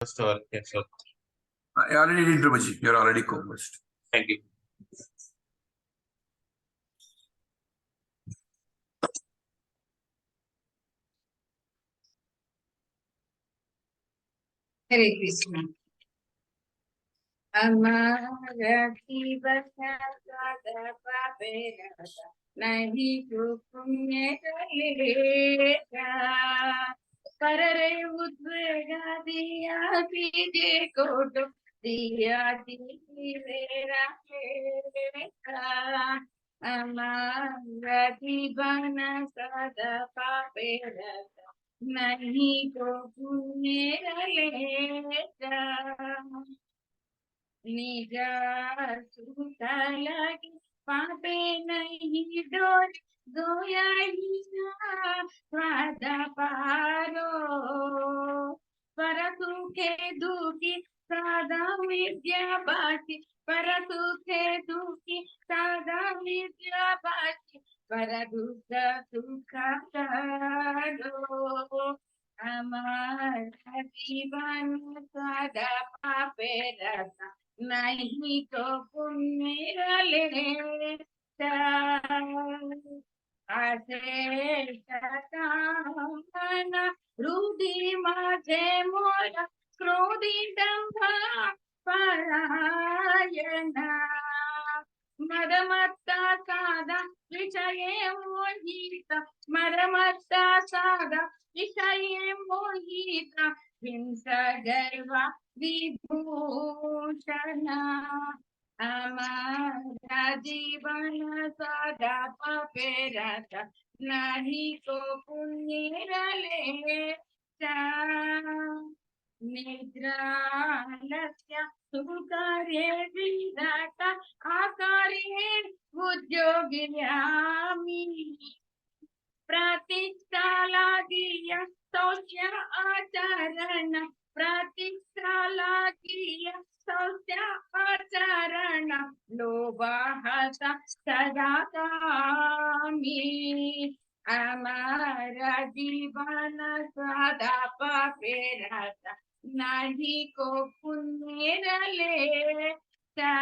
First of all, yes, sir. I already did, Prabhuji. You're already co-host. Thank you. Hare Krishna. Amara Kivasa Sada Paperata Nahi Punya Kaleta Parare Udvega Diya Pije Koto Diya Divera Leta Amara Kivana Sada Paperata Nahi Punya Kaleta निजा सूता लगी पापे नहीं door दोया ही स्वादा पारो पर सुखे दुखी सादा विद्या बासी पर सुखे दुखी सादा विद्या बासी पर दुख सुख करो हमारा जीवन सदा पापे रहता नहीं तो पुण्य लेता आशेषतामना रुधि माझे मोरा क्रोधी दंभा परायणा मदमत्ता साधा विषये मोहित मदमत्ता साधा विषये मोहित हिंस गर्वा विभूषण हमारा जीवन सदा पापे रहता नहीं तो पुण्य लेता निद्रालस्य सुकार्ये विधाता आकार्ये उद्योगिन्यामि प्रतिष्ठालागीय सौख्य आचरण प्रतिष्ठालागीय सौख्य आचरण लोभाहता सदा कामी हमारा जीवन सदा पापे रहता नहीं को पुण्य लेता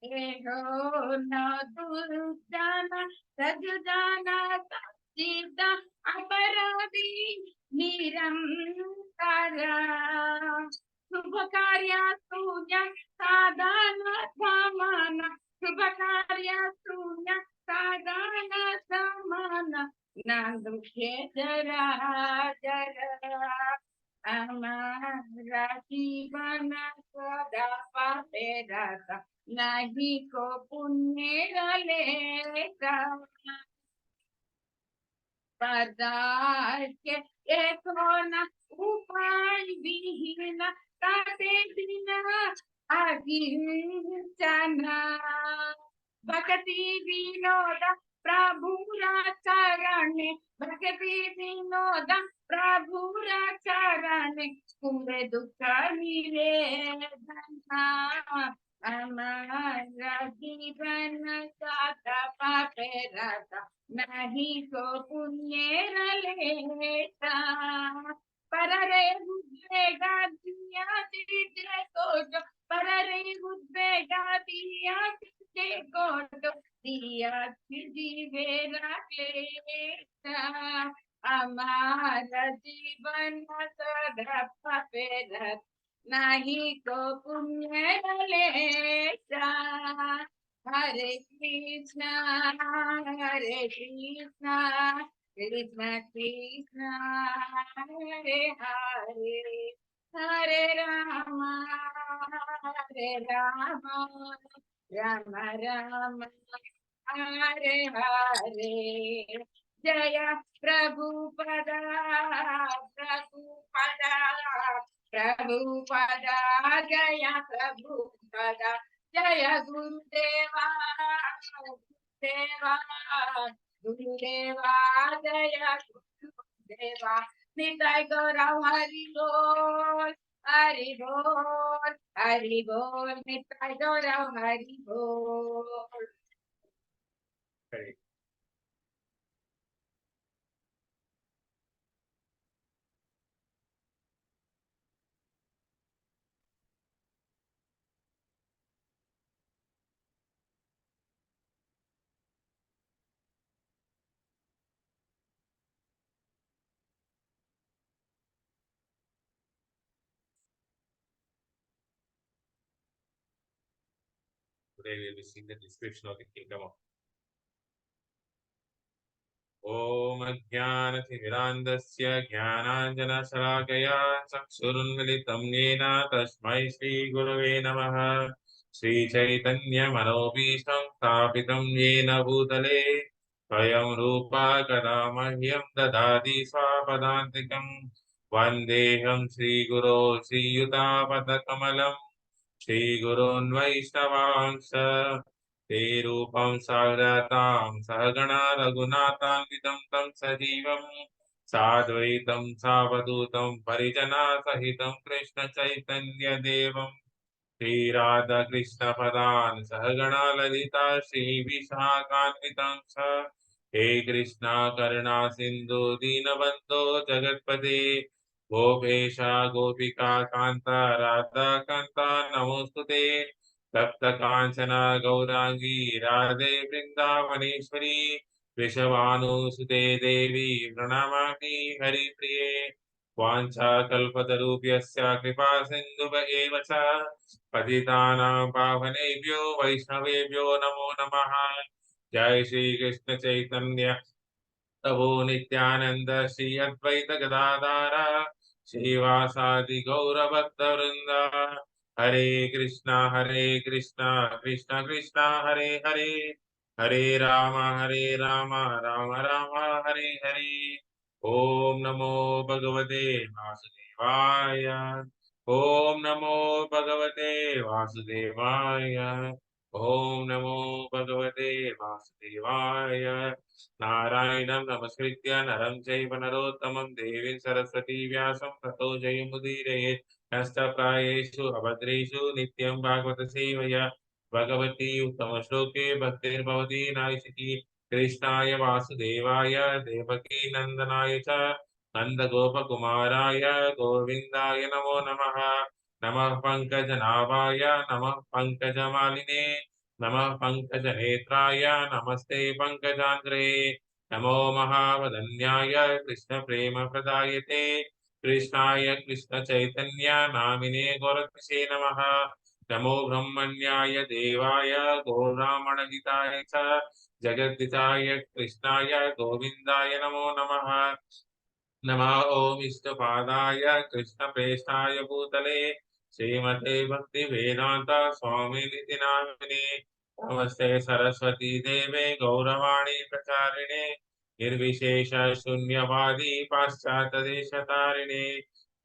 एहो न दुर्जाना सजुजाना सीता अपराधी निरंतर शुभ कार्य सूर्य साधन समान शुभ कार्य सूर्य साधन समान न दुखे जरा जरा हमारा जीवन सदा पापे रहता नहीं को पुण्य लेता पदार्थ एक होना उपाय विहीन ताते बिना अगिंचना भक्ति विनोद प्रभु चरण भक्ति विनोद प्रभु चरण पूरे दुख निवेदना हमारा जीवन सदा पापे रहता नहीं को पुण्य लेता पररे उद्वेगा दिया तुझे को जो पररे उद्वेगा दिया तुझे को जो दिया तुझे लेता हमारा जीवन सदा पापे रहता नहीं को पुण्य लेता हरे कृष्णा कृष्ण कृष्ण हरे हरे हरे राम राम राम हरे हरे जय प्रभुपदा प्रभुपदा प्रभुपदा जय प्रभुपदा जय गुरुदेवा गुरुदेवा गुरुदेवा जय गुरुदेवा निताय गौरव हरि बोल हरि बोल हरि बोल निताय गौरव हरि बोल Today we will be seeing the description of the kingdom of Om Ajnanathimirantasya Jnananjanashalakaya Chakshurunmilitam Yena Tasmai Shri Gurave Namaha Shri Chaitanya Manobhisham Sthapitam Yena Bhutale Swayam Rupa Kadamahyam Dadadi Swapadantikam Vandeham Shri Guru Shri Yutapatakamalam Shri Gurun Vaishnavangsha ते रूपं साग्रतां सहगणा रघुनाथान्वितं तं सजीवं साद्वैतं सावधूतं परिजना सहितं कृष्ण चैतन्य देवं श्रीराधा कृष्ण पदान् सहगणा ललिता श्रीविशाखान्वितं च हे कृष्णा करुणा सिन्धु दीनबन्धो जगत्पते गोपेशा गोपिका कान्ता राधा कान्ता नमोस्तुते तप्त कांचना गौरांगी राधे वृंदावनेश्वरी वृषभानुसुते देवी प्रणमामि हरिप्रिये वाञ्छाकल्पतरुभ्यश्च कृपा सिन्धुभ एव च पतितानां पावनेभ्यो वैष्णवेभ्यो नमो नमः जय श्री कृष्ण चैतन्य प्रभु नित्यानंद श्री अद्वैत गदाधर श्रीवासादि गौरभक्तवृंद हरे कृष्णा कृष्णा कृष्णा हरे हरे हरे राम राम राम हरे हरे ओम नमो भगवते वासुदेवाय ओम नमो भगवते वासुदेवाय ओम नमो भगवते वासुदेवाय नारायणं नमस्कृत्य नरं चैव नरोत्तमं देवीं सरस्वती व्यासं ततो जयमुदीरयेत् नष्टप्रायेषु अभद्रेषु नित्यं भागवत सेवया भगवती उत्तमश्लोके भक्तिर्भवती नायिकी कृष्णाय वासुदेवाय देवकी नन्दनाय च नन्दगोपकुमाराय गोविन्दाय नमो नमः नमः पङ्कजनाभाय नमः पङ्कजमालिने नमः पङ्कजनेत्राय नमस्ते पङ्कजाङ्ग्रे नमो महावदन्याय कृष्णप्रेमप्रदायते कृष्णाय कृष्णचैतन्य नामिने गोरक्षसे नमः नमो ब्रह्मण्याय देवाय गौरामणहिताय च जगद्दिताय कृष्णाय गोविन्दाय नमो नमः नमः ओम इष्टपादाय कृष्णप्रेष्ठाय भूतले श्रीमते भक्ति वेदांत स्वामी नामिने नमस्ते सरस्वती देवे गौरवाणी प्रचारिणे निर्विशेष शून्यवादी पाश्चात्य देशतारिणे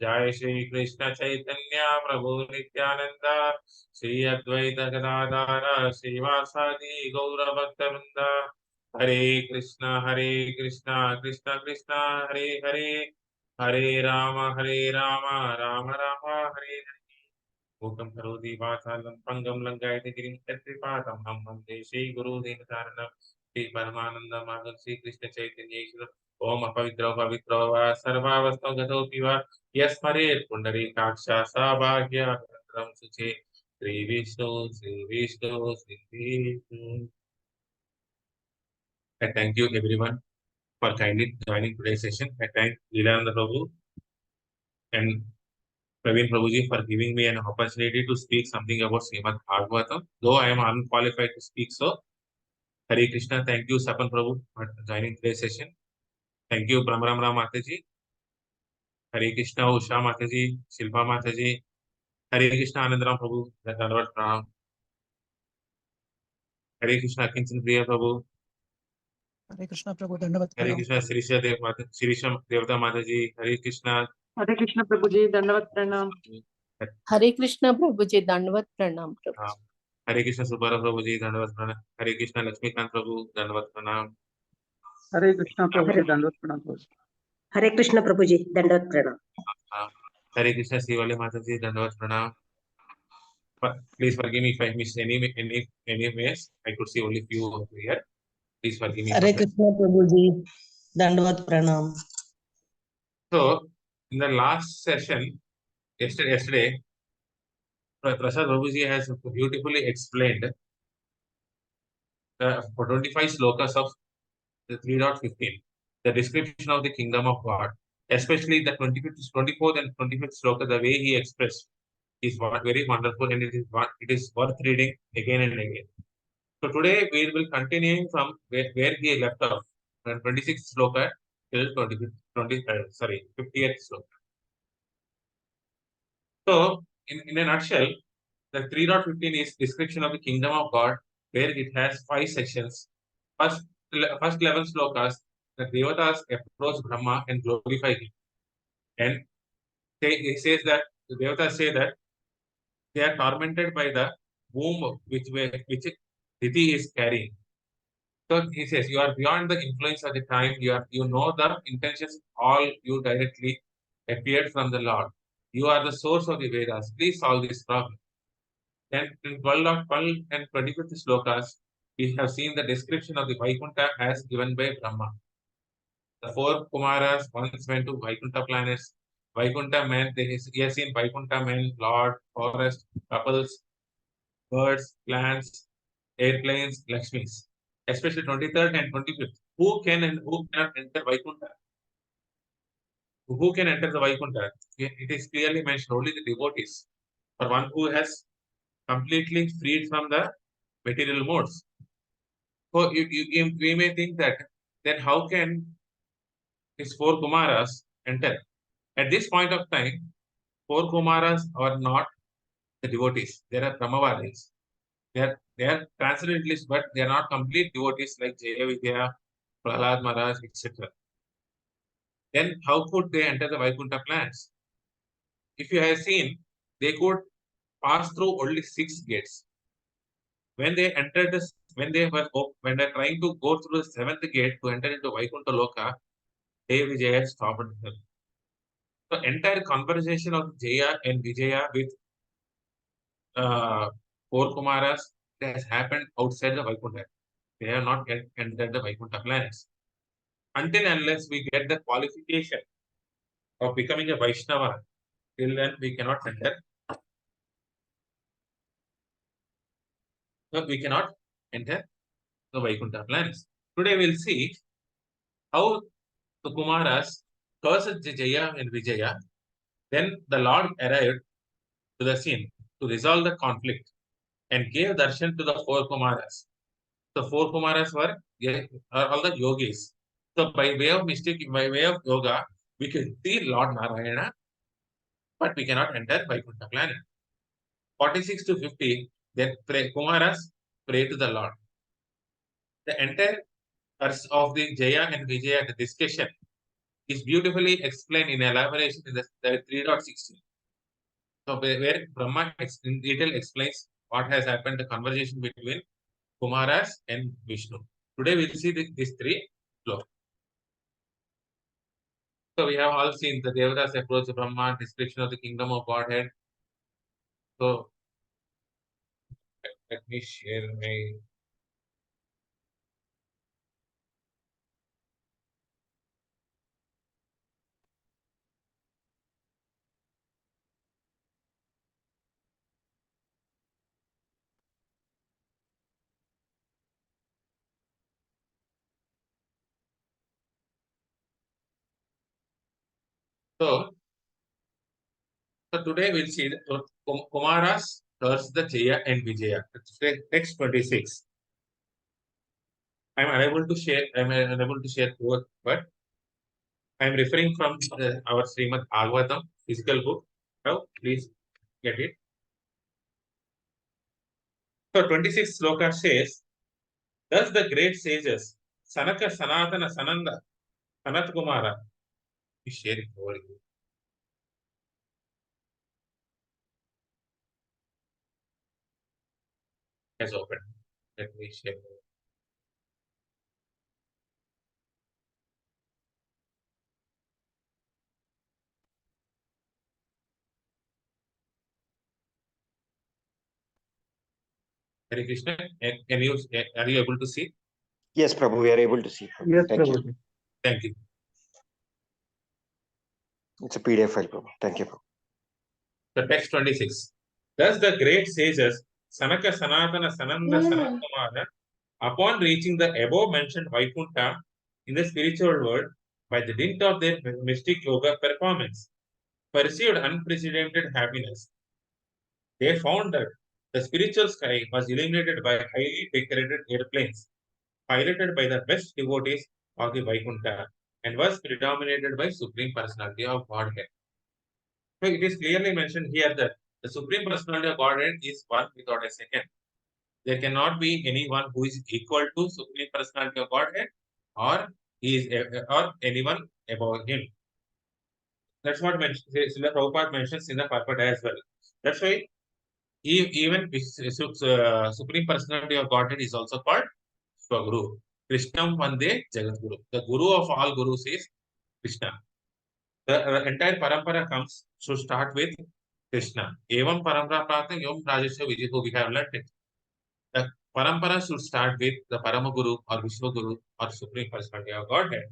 जय श्री कृष्ण चैतन्य प्रभु नित्यानंद श्री अद्वैत गदाधर श्रीवासादि गौरभक्तवृंद हरे कृष्णा कृष्णा कृष्णा हरे हरे हरे राम राम राम हरे हरे मूकं करोति वाचालं पंगं लंघयति गिरिं यत्कृपातं हम वन्दे श्री गुरुदीनतारणं श्री परमानंद माधव श्री कृष्ण चैतन्य ईश्वर ओम अपवित्रो पवित्रो वा सर्वावस्थो गतोऽपि वा यस्मरेत् पुण्डरीकाक्षा सा भाग्यं सुचे Shri Vishnu Shri Vishnu I thank you everyone for kindly joining today's session. I thank Lilananda Prabhu and Praveen Prabhuji for giving me an opportunity to speak something about Srimad Bhagavatam. Though I am unqualified to speak so, Hare Krishna, thank you Sapan Prabhu for joining today's session. Thank you Brahmaram Ram Mataji, Hare Krishna Usha Mataji, Shilpa Mataji, Hare Krishna Anandram Prabhu, Dandavat Pranam, Hare Krishna Kinchan Priya Prabhu, हरे कृष्ण प्रभु दंडवत Hare प्रणाम। Krishna Sirisha Devata Mataji, Hare Krishna, हरे कृष्ण प्रभु जी दंडवत प्रणाम। हरे कृष्ण प्रभु जी दंडवत प्रणाम प्रभु जी। हरे कृष्ण सुब्बाराव प्रभु जी दंडवत प्रणाम। हरे कृष्ण लक्ष्मीकांत प्रभु दंडवत प्रणाम। हरे कृष्ण प्रभु जी दंडवत प्रणाम। हरे कृष्ण प्रभु जी दंडवत प्रणाम। हरे कृष्ण श्रीवल्ली माता जी दंडवत प्रणाम। Please forgive me if I miss any ways. I could see only few over here. Please forgive me. हरे कृष्ण प्रभु जी दंडवत प्रणाम। So in the last session yesterday Prasad Prabhuji has beautifully explained the 25 slokas of the 3.15, the description of the kingdom of God, especially the 24th and 25th sloka, the way he expressed is very wonderful, and it is worth reading again and again. So today we will continue from where he left off, 26th sloka till 50th sloka. So in a nutshell, the 3.15 is description of the kingdom of God, where it has 5 sections. First 11 slokas, the devatas approach Brahma and glorify him. And he says that the devatas say that they are tormented by the womb which Diti is carrying. So he says, you are beyond the influence of the time. You know the intentions all you directly appeared from the Lord. You are the source of the Vedas. Please solve this problem. Then in 12 and 25th slokas, we have seen the description of the Vaikuntha as given by Brahma. The 4 Kumaras once went to Vaikuntha planets. Vaikuntha men, he has seen Vaikuntha men, Lord, forest, couples, birds, plants, airplanes, Lakshmis. Especially 23rd and 25th. Who can and who cannot enter Vaikuntha? Who can enter the Vaikuntha? It is clearly mentioned only the devotees. For one who has completely freed from the material modes. So we may think that then how can these 4 Kumaras enter? At this point of time, 4 Kumaras are not the devotees. They are Brahmavadis. They are transcendentalists, but they are not complete devotees like Jaya Vidya, Prahlad Maharaj, etc. Then how could they enter the Vaikuntha plans? If you have seen, they could pass through only 6 gates. When they entered this, when they were trying to go through the 7th gate to enter into Vaikuntha Loka, Jaya Vijaya stopped them. The entire conversation of Jaya and Vijaya with 4 Kumaras has happened outside the Vaikuntha. They have not yet entered the Vaikuntha planets. Until unless we get the qualification of becoming a Vaishnava, till then we cannot enter. We cannot enter the Vaikuntha planets. Today we'll see how the Kumaras cursed Jaya and Vijaya. Then the Lord arrived to the scene to resolve the conflict and gave darshan to the 4 Kumaras. The 4 Kumaras are all the yogis. So by way of yoga, we can see Lord Narayana, but we cannot enter Vaikuntha planet. 46 to 50, then Kumaras pray to the Lord. The entire verse of the Jaya and Vijaya, the discussion, is beautifully explained in elaboration in the 3.16. So where Brahma in detail explains what has happened, the conversation between Kumaras and Vishnu. Today we'll see these 3 flows. So we have all seen the Devatas approach Brahma, description of the kingdom of Godhead. So let me share my. So today we'll see the Kumaras curse the Jaya and Vijaya. Text 26. I'm unable to share both, but I'm referring from our Srimad Bhagavatam physical book. So please get it. So 26 sloka says, thus the great sages Sanaka, Sanatana, Sananda, Sanat Kumara is sharing over you. Has opened. Let me share. Hare Krishna, are you able to see? Yes, Prabhu, we are able to see. Yes, Thank you. Prabhuji. Thank you. It's a PDF file, Prabhu. Thank you, Prabhu. The text 26. Thus the great sages Sanaka, Sanatana, Sananda, Sanat Kumara, upon reaching the above mentioned Vaikuntha in the spiritual world by the dint of their mystic yoga performance, pursued unprecedented happiness. they found that the spiritual sky was illuminated by highly decorated airplanes piloted by the best devotees of the Vaikuntha and was predominated by Supreme Personality of Godhead. So it is clearly mentioned here that the Supreme Personality of Godhead is one without a second. There cannot be anyone who is equal to Supreme Personality of Godhead or or anyone above him. That's what Srila Prabhupada mentions in the purport as well. That's why even Supreme Personality of Godhead is also called Swaguru. Krishnam Vande Jagadguru. The Guru of all Gurus is Krishna. The entire parampara comes to start with Krishna. Evam parampara prata yom rajasya vijitu. We have learned it. The parampara should start with the Paramaguru or Vishwaguru or Supreme Personality of Godhead.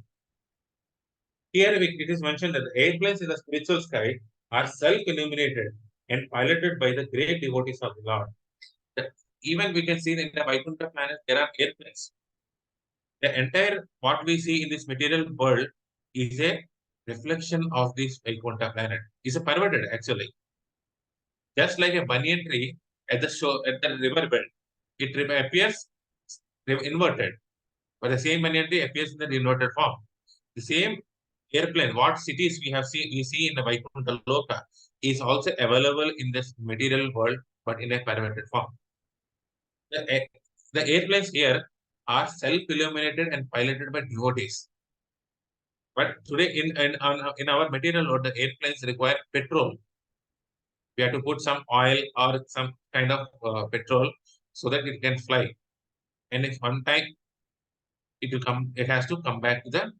Here it is mentioned that the airplanes in the spiritual sky are self-illuminated and piloted by the great devotees of the Lord. Even we can see in the Vaikuntha planet, there are airplanes. The entire what we see in this material world is a reflection of this Vaikuntha planet. Is a perverted actually. Just like a banyan tree at the river bed, it appears inverted, but the same banyan tree appears in the inverted form. The same airplane, what cities we see in the Vaikuntha Loka is also available in this material world, but in a perverted form. The airplanes here are self-illuminated and piloted by devotees. But today, in our material world, the airplanes require petrol. We have to put some oil or some kind of petrol so that it can fly. And if one time it will come, it has to come back to the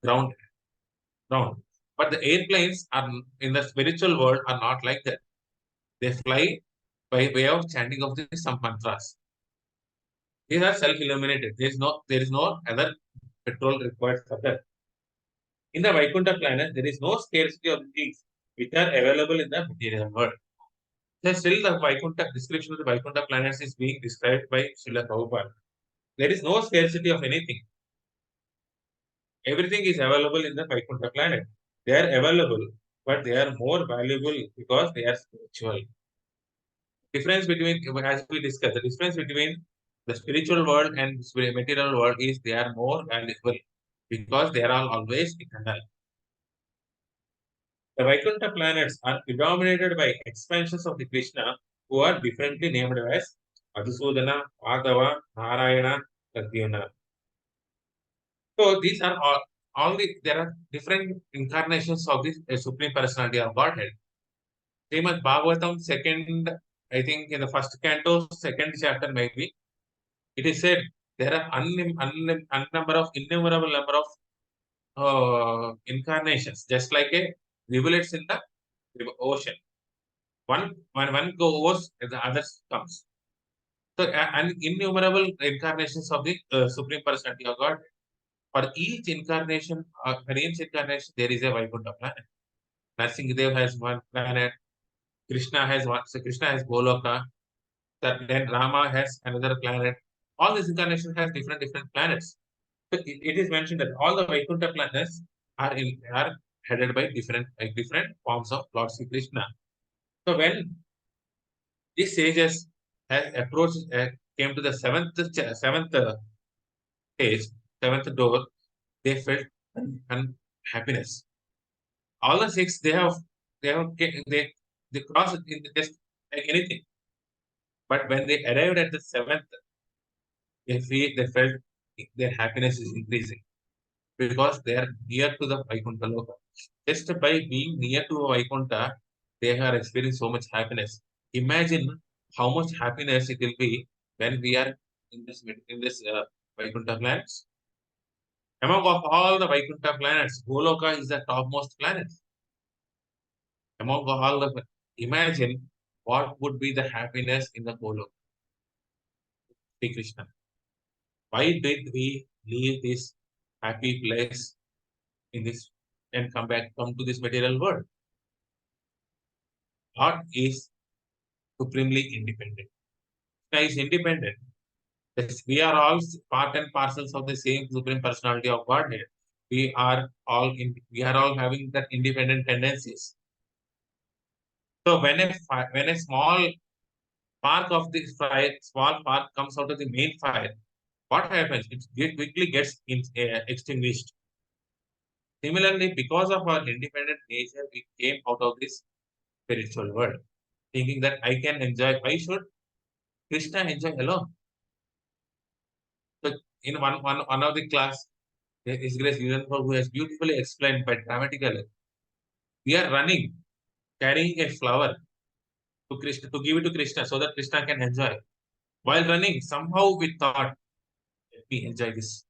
ground. But the airplanes are in the spiritual world are not like that. They fly by way of chanting of some mantras. These are self-illuminated. There is no other petrol required for that. In the Vaikuntha planet, there is no scarcity of things which are available in the material world. So still the Vaikuntha description of the Vaikuntha planets is being described by Srila Prabhupada. There is no scarcity of anything. Everything is available in the Vaikuntha planet. They are available, but they are more valuable because they are spiritual. Difference between, as we discussed, the difference between the spiritual world and material world is they are more valuable because they are all always eternal. The Vaikuntha planets are predominated by expansions of the Krishna who are differently named as Adhusudana, Adava, Narayana, Pradyumna. So these are there are different incarnations of this Supreme Personality of Godhead. Srimad Bhagavatam second, I think in the first canto, second chapter maybe, it is said there are innumerable number of incarnations, just like a rivulets in the ocean. When one goes, the other comes. So innumerable incarnations of the Supreme Personality of God. For each incarnation, there is a Vaikuntha planet. Narsingadev has one planet. Krishna has one. So Krishna has Goloka. Then Rama has another planet. All these incarnations has different planets. So it is mentioned that all the Vaikuntha planets are headed by different forms of Lord Sri Krishna. So when these sages has approached, came to the seventh stage, seventh door, they felt unhappiness. All the six they crossed in the test like anything. But when they arrived at the seventh, they felt their happiness is increasing because they are near to the Vaikuntha Loka. Just by being near to Vaikuntha, they are experiencing so much happiness. Imagine how much happiness it will be when we are in this Vaikuntha planets. Among of all the Vaikuntha planets, Goloka is the topmost planet. Among all the, imagine what would be the happiness in the Goloka. Sri Krishna. Why did we leave this happy place in this and come to this material world? God is supremely independent. Krishna is independent. Yes, we are all part and parcels of the same Supreme Personality of Godhead. We are all having that independent tendencies. So when a small spark of this fire, small spark comes out of the main fire, what happens? It quickly gets extinguished. Similarly, because of our independent nature, we came out of this spiritual world, thinking that I can enjoy. Why should Krishna enjoy alone? So in one of the class, His Grace Lilananda, who has beautifully explained by dramatically, we are running, carrying a flower to Krishna, to give it to Krishna so that Krishna can enjoy. While running, somehow we thought, let me enjoy this.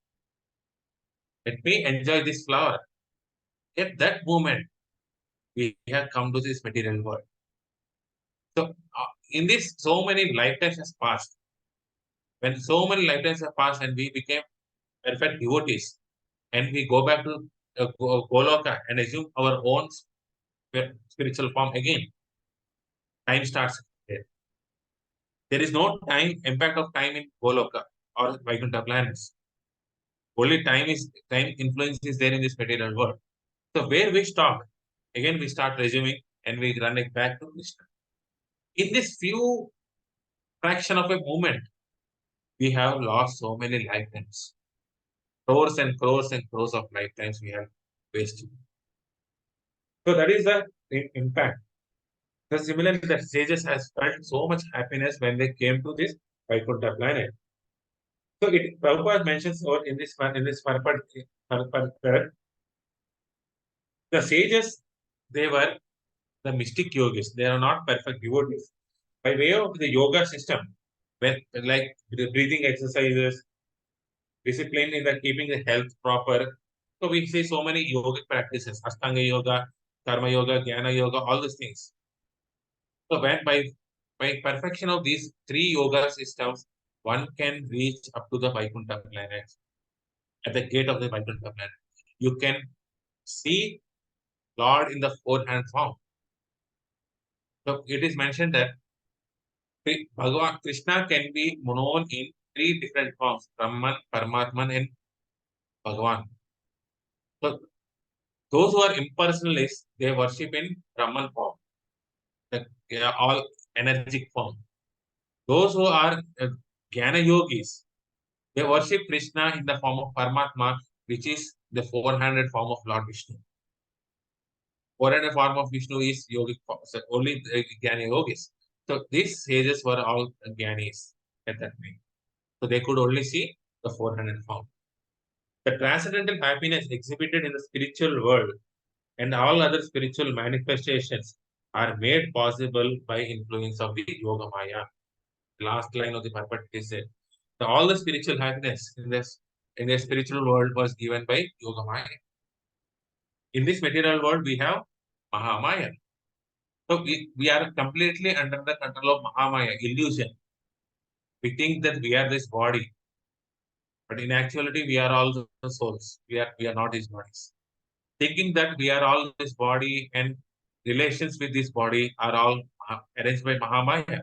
Let me enjoy this flower. At that moment, we have come to this material world. So, in this, so many lifetimes has passed. When so many lifetimes have passed and we became perfect devotees, and we go back to Goloka and assume our own spiritual form again, time starts there. There is no time, impact of time in Goloka or Vaikuntha planets. Only time influence is there in this material world. So where we stop, again we start resuming and we run it back to Krishna. In this few fraction of a moment, we have lost so many lifetimes. Crores and crores and crores of lifetimes we have wasted. So that is the impact. So similarly, the sages has felt so much happiness when they came to this Vaikuntha planet. So Prabhupada mentions in this purport, the sages, they were the mystic yogis. They are not perfect devotees. By way of the yoga system, like the breathing exercises, discipline in the keeping the health proper. So we see so many yogic practices, Ashtanga yoga, Karma yoga, Jnana yoga, all these things. So when by perfection of these three yoga systems, one can reach up to the Vaikuntha planet. At the gate of the Vaikuntha planet, you can see Lord in the four-hand form. So it is mentioned that Bhagavan Krishna can be known in three different forms: Brahman, Paramatman, and Bhagavan. So those who are impersonalists, they worship in Brahman form, all energetic form. Those who are Jnana yogis, they worship Krishna in the form of Paramatma, which is the four-handed form of Lord Vishnu. Four-handed form of Vishnu is yogic form, so only the Jnana yogis. So these sages were all Jnanis at that time. So they could only see the four-handed form. The transcendental happiness exhibited in the spiritual world and all other spiritual manifestations are made possible by influence of the Yoga Maya. The last line of the purport is said. So all the spiritual happiness in the spiritual world was given by Yoga Maya. In this material world, we have Mahamaya. So we are completely under the control of Mahamaya, illusion. We think that we are this body, but in actuality, we are all the souls. We are not these bodies. Thinking that we are all this body and relations with this body are all arranged by Mahamaya.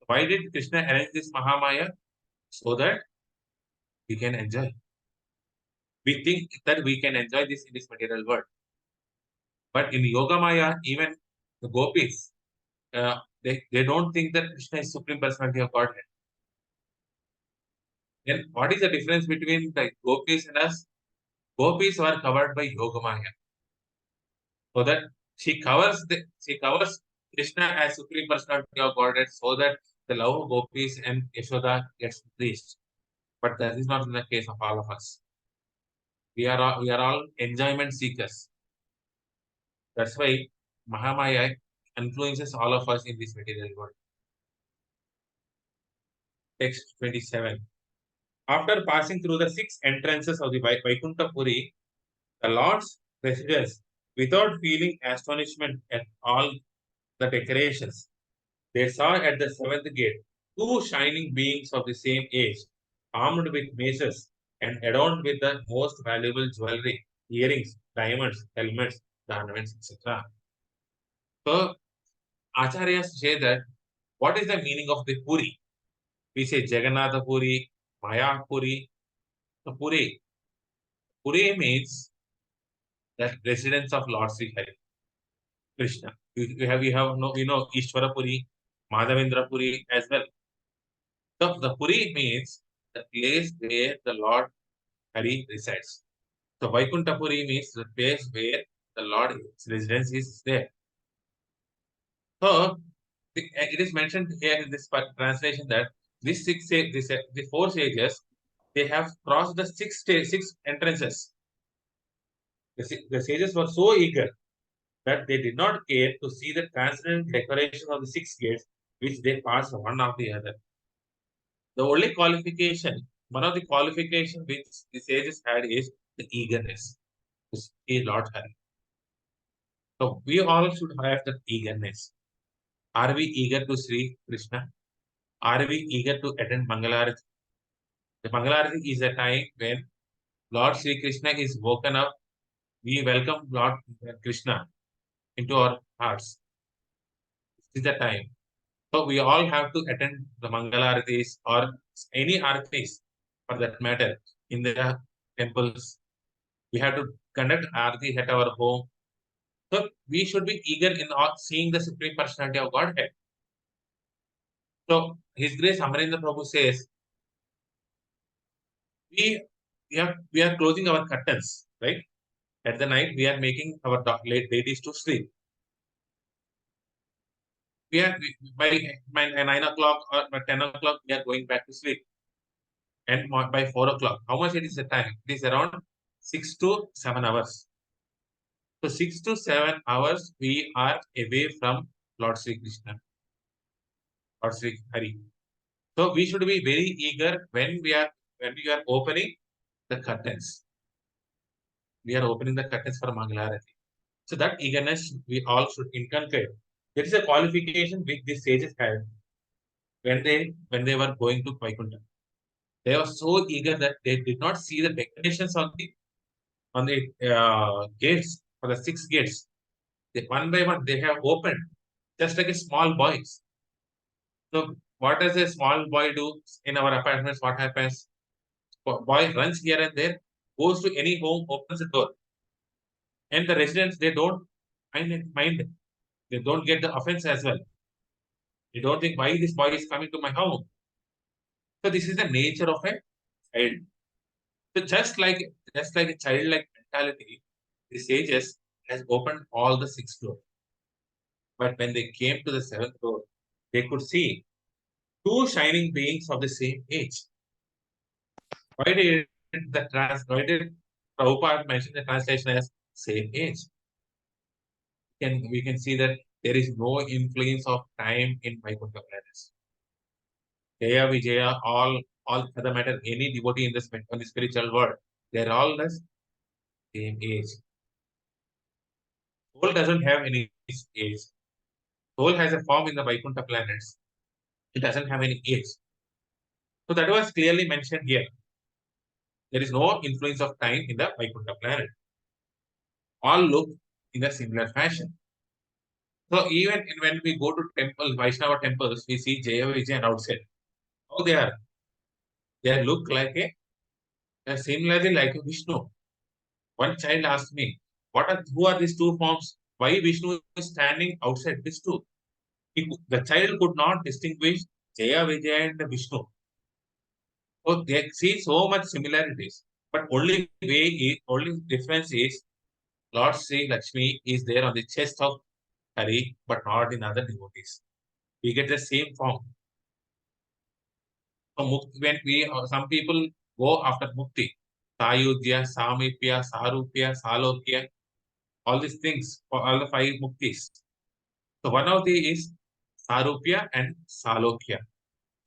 Why did Krishna arrange this Mahamaya? So that we can enjoy. We think that we can enjoy this in this material world. But in Yoga Maya, even the gopis, they don't think that Krishna is Supreme Personality of Godhead. Then what is the difference between the gopis and us? Gopis are covered by Yoga Maya. So that she covers Krishna as Supreme Personality of Godhead so that the love of gopis and Yashoda gets increased. But that is not in the case of all of us. We are all enjoyment seekers. That's why Mahamaya influences all of us in this material world. Text 27. After passing through the 6 entrances of the Vaikuntha Puri, the Lord's residence, without feeling astonishment at all the decorations, they saw at the 7th gate 2 shining beings of the same age, armed with maces and adorned with the most valuable jewelry, earrings, diamonds, helmets, ornaments, etc. So, Acharyas say that what is the meaning of the Puri? We say Jagannatha Puri, Maya Puri. So, Puri means the residence of Lord Sri Hari. Krishna. We know Ishvara Puri, Madhavendra Puri as well. So the Puri means the place where the Lord Hari resides. So Vaikuntha Puri means the place where the Lord's residence is there. So it is mentioned here in this translation that the four sages, they have crossed the six entrances. The sages were so eager that they did not care to see the transcendent decoration of the six gates, which they passed one after the other. The only qualification, one of the qualifications which the sages had is the eagerness to see Lord Hari. So we all should have that eagerness. Are we eager to see Krishna? Are we eager to attend Mangalarati? The Mangalarati is a time when Lord Sri Krishna is woken up. We welcome Lord Krishna into our hearts. This is the time. So we all have to attend the Mangalaratis or any Aratis for that matter in the temples. We have to conduct Arati at our home. So we should be eager in seeing the Supreme Personality of Godhead. So His Grace Amarendra Prabhu says, we are closing our curtains, right? At the night, we are making our late ladies to sleep. By 9 o'clock or by 10 o'clock, we are going back to sleep. And by 4 o'clock, how much it is the time? It is around 6 to 7 hours. So 6 to 7 hours, we are away from Lord Sri Krishna, Lord Sri Hari. So we should be very eager when we are opening the curtains. We are opening the curtains for Mangalarati. So that eagerness we all should inculcate. There is a qualification which these sages had when they were going to Vaikuntha. They were so eager that they did not see the decorations on the gates, for the six gates. One by one they have opened, just like a small boys. So what does a small boy do in our apartments? What happens? Boy runs here and there, goes to any home, opens the door, and the residents, they don't mind. They don't get the offense as well. They don't think why this boy is coming to my home. So this is the nature of a child. So just like a childlike mentality, the sages has opened all the six doors. But when they came to the seventh door, they could see two shining beings of the same age. Why did Prabhupada mention the translation as same age? We can see that there is no influence of time in Vaikuntha planets. Jaya Vijaya, all for the matter, any devotee in the spiritual world, they're all the same age. Soul doesn't have any age. Soul has a form in the Vaikuntha planets. It doesn't have any age. So that was clearly mentioned here. There is no influence of time in the Vaikuntha planet. All look in a similar fashion. So even when we go to Vaishnava temples, we see Jaya Vijay outside. How they are? They look like similarly like a Vishnu. One child asked me, who are these two forms? Why Vishnu is standing outside these two? The child could not distinguish Jaya Vijay and Vishnu. So they see so much similarities. But only difference is Lord Sri Lakshmi is there on the chest of Hari, but not in other devotees. We get the same form. So when some people go after Mukti, Sayudhya, Samipya, Sarupya, Salokya, all these things for all the five Muktis. So one of these is Sarupya and Salokya.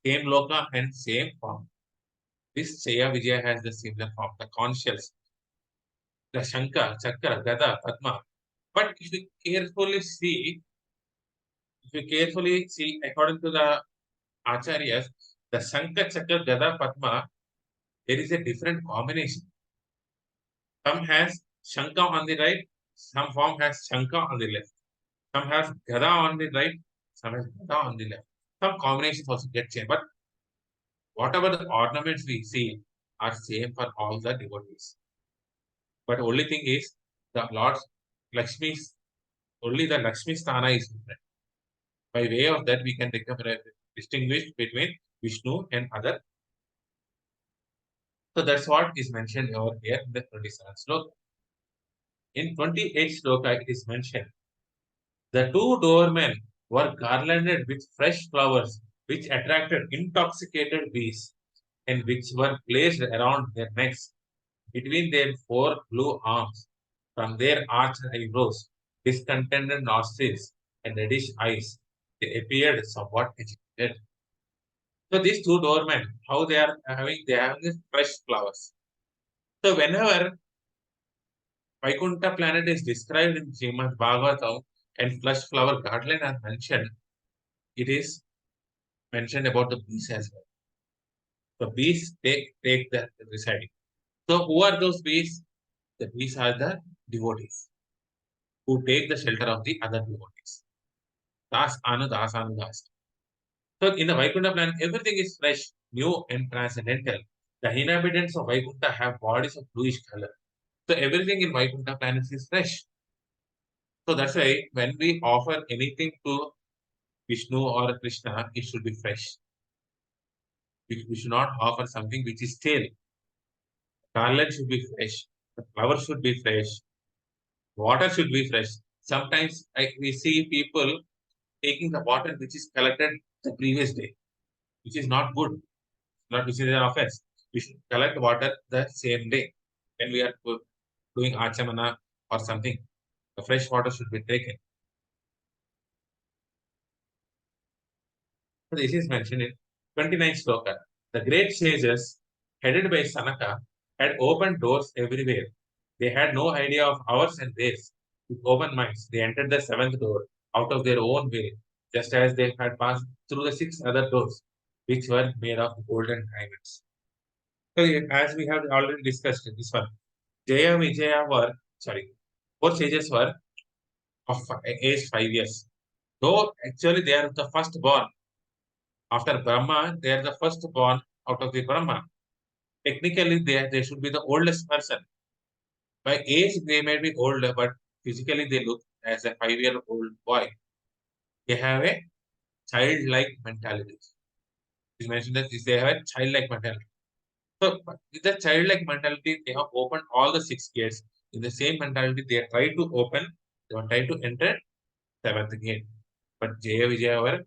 Same loka and same form. This Jaya Vijaya has the similar form, the conscious, the Shankar, Chakra, Gada, Padma. But if you carefully see, according to the Acharyas, the Shankar, Chakra, Gada, Padma, there is a different combination. Some has Shanka on the right, some form has Shanka on the left. Some has Gada on the right, some has Gada on the left. Some combinations also get changed. But whatever the ornaments we see are same for all the devotees. But only thing is the Lord Lakshmi's Only the Lakshmi Sthana is different. By way of that, we can distinguish between Vishnu and other. So that's what is mentioned over here in the 27th sloka. In 28th sloka, it is mentioned the two doormen were garlanded with fresh flowers, which attracted intoxicated bees, and which were placed around their necks, between their four blue arms, from their arched eyebrows, discontented nostrils, and reddish eyes. They appeared somewhat agitated. So these two doormen, how they are having these fresh flowers. So whenever Vaikuntha planet is described in Srimad Bhagavatam and flesh flower garland are mentioned, it is mentioned about the bees as well. The bees take the residing. So who are those bees? The bees are the devotees who take the shelter of the other devotees. Das anu das anu das. So in the Vaikuntha planet, everything is fresh, new, and transcendental. The inhabitants of Vaikuntha have bodies of bluish color. So everything in Vaikuntha planets is fresh. So that's why when we offer anything to Vishnu or Krishna, it should be fresh. We should not offer something which is stale. Garland should be fresh. The flower should be fresh. Water should be fresh. Sometimes we see people taking the water which is collected the previous day, which is not good, not which is an offense. We should collect water the same day when we are doing achamana or something. The fresh water should be taken. So this is mentioned in 29th sloka. The great sages, headed by Sanaka, had opened doors everywhere. They had no idea of hours and days. With open minds, they entered the seventh door out of their own way, just as they had passed through the six other doors, which were made of golden diamonds. So, as we have already discussed in this one, Jaya Vijaya were, four sages were of age 5 years. Though actually they are the first born. After Brahma, they are the first born out of the Brahma. Technically, they should be the oldest person. By age, they may be older, but physically they look as a 5-year-old boy. They have a childlike mentality. It's mentioned that they have a childlike mentality. So, with the childlike mentality, they have opened all the six gates. In the same mentality, they try to open, they want try to enter seventh gate. But Jaya Vijaya were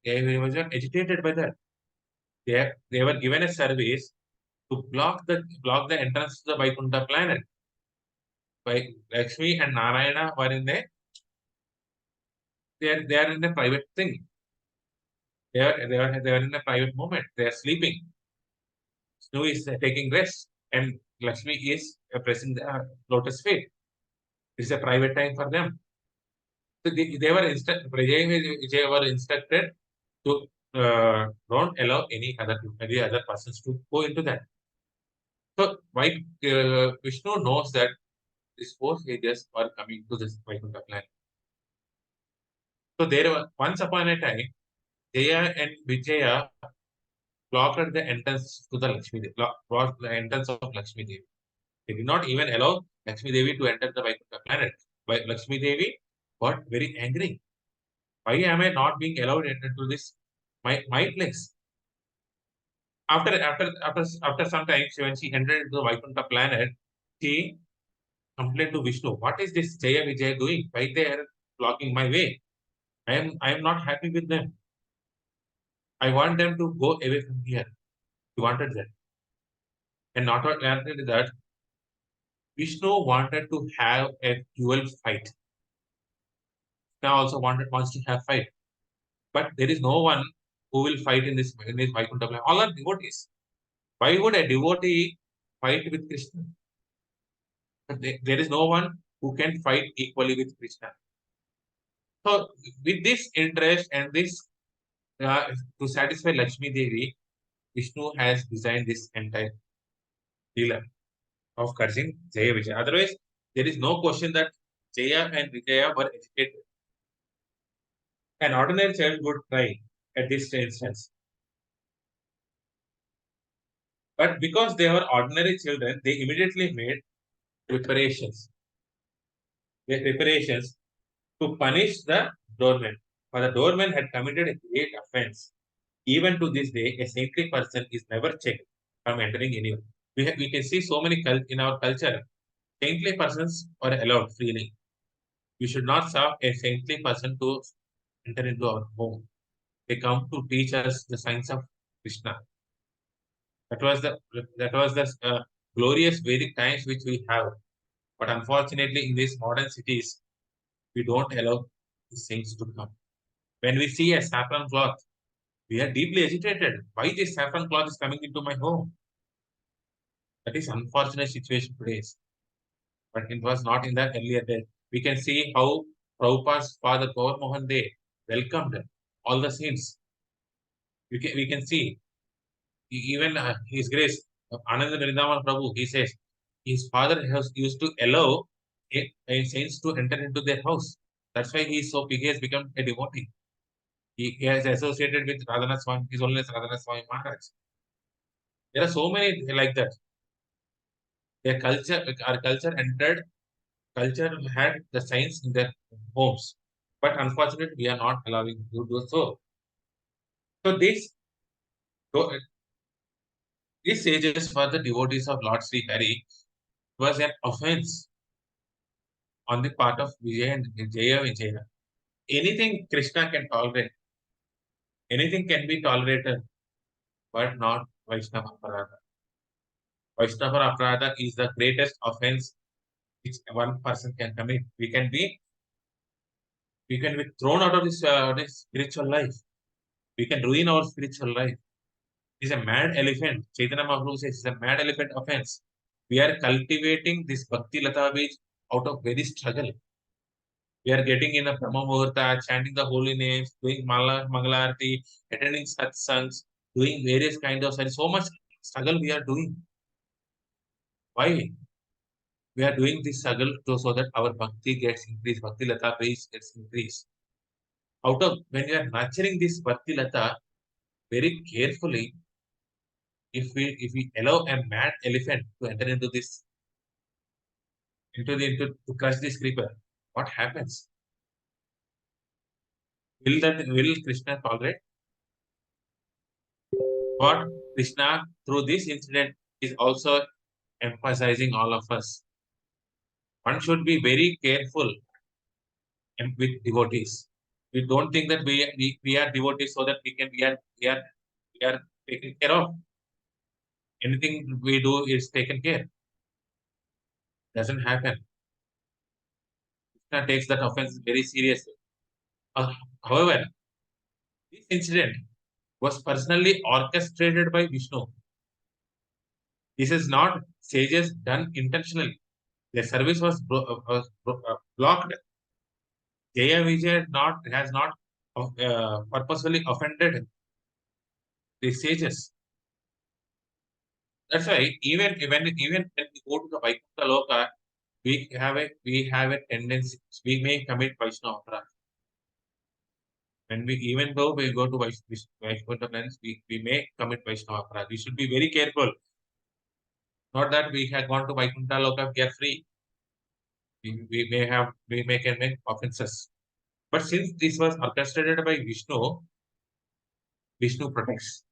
agitated by that. They were given a service to block the entrance to the Vaikuntha planet. By Lakshmi and Narayana were in a they are in a private thing. They are in a private moment. They are sleeping. Snow is taking rest, and Lakshmi is pressing the lotus feet. It's a private time for them. So they were Vijay were instructed to don't allow any other persons to go into that. So why Vishnu knows that these four sages are coming to this Vaikuntha planet. So there were once upon a time, Jaya and Vijaya blocked the entrance to the Lakshmi Devi, blocked the entrance of Lakshmi Devi. They did not even allow Lakshmi Devi to enter the Vaikuntha planet. But Lakshmi Devi got very angry. Why am I not being allowed into this my place? After some time, when she entered into the Vaikuntha planet, she complained to Vishnu, "What is this Jaya Vijaya doing? Why they are blocking my way? I am not happy with them. I want them to go away from here." He wanted that. And not only that, Vishnu wanted to have a dual fight. Now also wants to have fight. But there is no one who will fight in this Vaikuntha planet. All are devotees. Why would a devotee fight with Krishna? But there is no one who can fight equally with Krishna. So with this interest and this to satisfy Lakshmi Devi, Vishnu has designed this entire Leela of cursing Jaya Vijaya. Otherwise, there is no question that Jaya and Vijaya were educated. An ordinary child would cry at this instance. But because they were ordinary children, they immediately made preparations. preparations to punish the doorman. For the doorman had committed a great offense. Even to this day, a saintly person is never checked from entering anywhere. We can see so many in our culture, saintly persons are allowed freely. We should not stop a saintly person to enter into our home. They come to teach us the science of Krishna. That was the glorious Vedic times which we have. But unfortunately, in these modern cities, we don't allow the saints to come. When we see a saffron cloth, we are deeply agitated. Why this saffron cloth is coming into my home? That is unfortunate situation today. But it was not in the earlier days. We can see how Prabhupada's father Gaur Mohan De welcomed all the saints. We can see even His Grace Ananda Vrindavan Prabhu. He says his father has used to allow a saints to enter into their house. That's why he has become a devotee. He has associated with Radhanath Swami, His Holiness Radhanath Swami Maharaj. There are so many like that. Our culture had the saints in their homes. But unfortunately, we are not allowing to do so. So these sages for the devotees of Lord Sri Hari was an offense on the part of Vijaya and Vijaya. Anything Krishna can tolerate, anything can be tolerated, but not Vaishnava Aparada. Vaishnava Aparada is the greatest offense which one person can commit. We can be thrown out of this spiritual life. We can ruin our spiritual life. It's a mad elephant. Chaitanya Mahaprabhu says it's a mad elephant offense. We are cultivating this Bhakti Lata Bij out of very struggle. We are getting in a Brahma Muhurta, chanting the holy names, doing Mangalarti, attending satsangs, doing various kinds of so much struggle we are doing. Why? We are doing this struggle so that our bhakti gets increased, Bhakti Lata Bij gets increased. When we are nurturing this Bhakti Lata very carefully, if we allow a mad elephant to enter into this to crush this creeper, what happens? Will Krishna tolerate? What Krishna through this incident is also emphasizing all of us. One should be very careful with devotees. We don't think that we are devotees so that we are taken care of. Anything we do is taken care. Doesn't happen. Krishna takes that offense very seriously. However, this incident was personally orchestrated by Vishnu. This is not sages done intentionally. Their service was blocked. Jaya Vijay has not purposefully offended the sages. That's why even when we go to the Vaikuntha Loka, we have a tendency, we may commit Vaishnava Aparadha. Even though we go to Vaikuntha plans, we may commit Vaishnava Aparadha. We should be very careful. Not that we have gone to Vaikuntha Loka, we are free. We may commit offenses. But since this was orchestrated by Vishnu protects.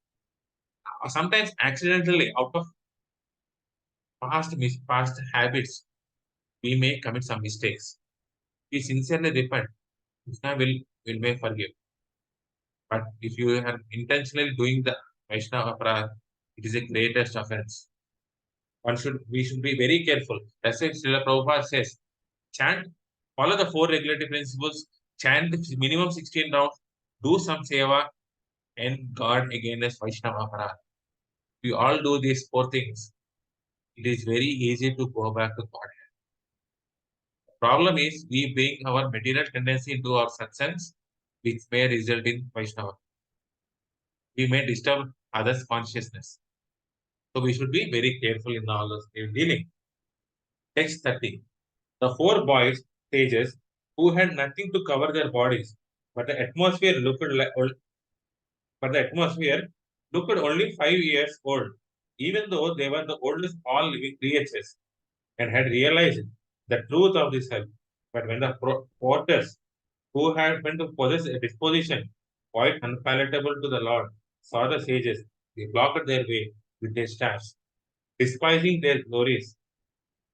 Sometimes accidentally, out of past habits, we may commit some mistakes. We sincerely repent. Krishna will may forgive. But if you are intentionally doing the Vaishnava Aparadha, it is a greatest offense. We should be very careful. That's why Srila Prabhupada says, follow the 4 regulatory principles, chant minimum 16 rounds, do some seva, and guard against Vaishnava Aparadha. We all do these 4 things. It is very easy to go back to God. The problem is we bring our material tendency into our satsangs, which may result in Vaishnava. We may disturb others' consciousness. So we should be very careful in all those dealing. Text 30. The 4 boys, sages, who had nothing to cover their bodies, but the atmosphere looked only 5 years old, even though they were the oldest all living creatures, and had realized the truth of this But when the porters who had been to possess a disposition quite unpalatable to the Lord saw the sages, they blocked their way with their staffs, despising their glories.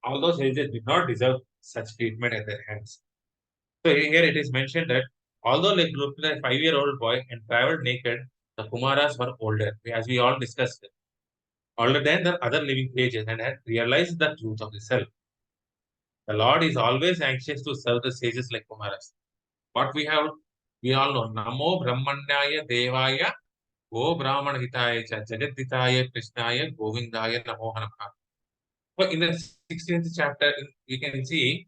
All those sages did not deserve such treatment at their hands. So here it is mentioned that although like looked like a 5-year-old boy and traveled naked, the Kumaras were older, as we all discussed, older than the other living sages and had realized the truth of the self. The Lord is always anxious to serve the sages like Kumaras. What we all know, Namo Brahmanyaya Devaya Go Brahmana Hitaya Cha Jagadhitaya Krishnaya Govindaya Namo Namaha. So in the 16th chapter, we can see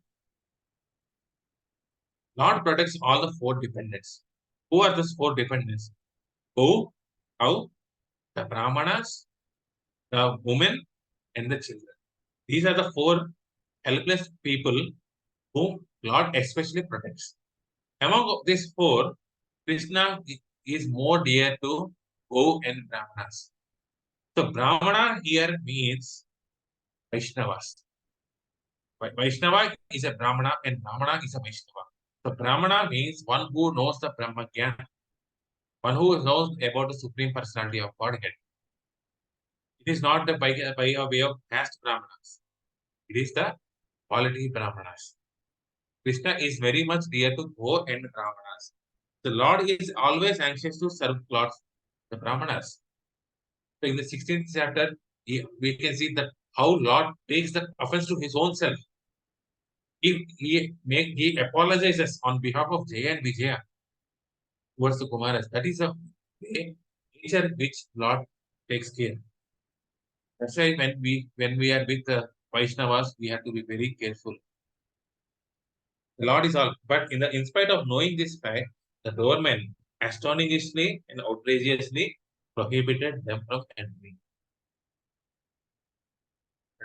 Lord protects all the 4 dependents. Who are those 4 dependents? Who? How? The Brahmanas, the women, and the children. These are the 4 helpless people whom Lord especially protects. Among these 4, Krishna is more dear to Go and Brahmanas. So Brahmana here means Vaishnavas. Vaishnava is a Brahmana and Brahmana is a Vaishnava. So Brahmana means one who knows the Brahma Jnana, one who knows about the Supreme Personality of Godhead. It is not by a way of caste Brahmanas. It is the quality Brahmanas. Krishna is very much dear to Go and Brahmanas. The Lord is always anxious to serve Lords, the Brahmanas. So in the 16th chapter, we can see that how Lord takes the offense to his own self. He apologizes on behalf of Jaya and Vijaya towards the Kumaras. That is a nature which Lord takes care. That's why when we are with the Vaishnavas, we have to be very careful. The Lord is all, but in spite of knowing this fact, the doorman astonishingly and outrageously prohibited them from entering.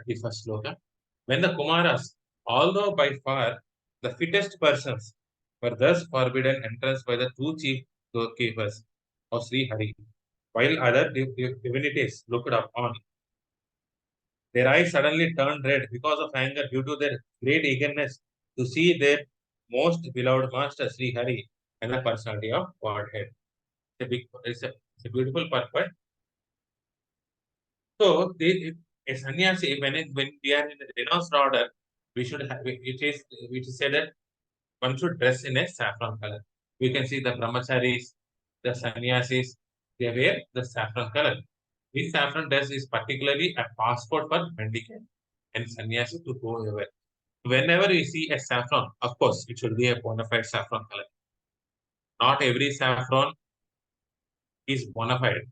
31st sloka. When the Kumaras, although by far the fittest persons, were thus forbidden entrance by the 2 chief doorkeepers of Sri Hari, while other divinities looked upon, their eyes suddenly turned red because of anger due to their great eagerness to see their most beloved master Sri Hari and the personality of Godhead. It's a beautiful purpose. So, a sannyasi, when we are in the renounced order, we should have, it is said that one should dress in a saffron color. We can see the brahmacharis, the sannyasis, they wear the saffron color. This saffron dress is particularly a passport for mendicant and sannyasi to go everywhere. Whenever we see a saffron, of course, it should be a bona fide saffron color. Not every saffron is bona fide.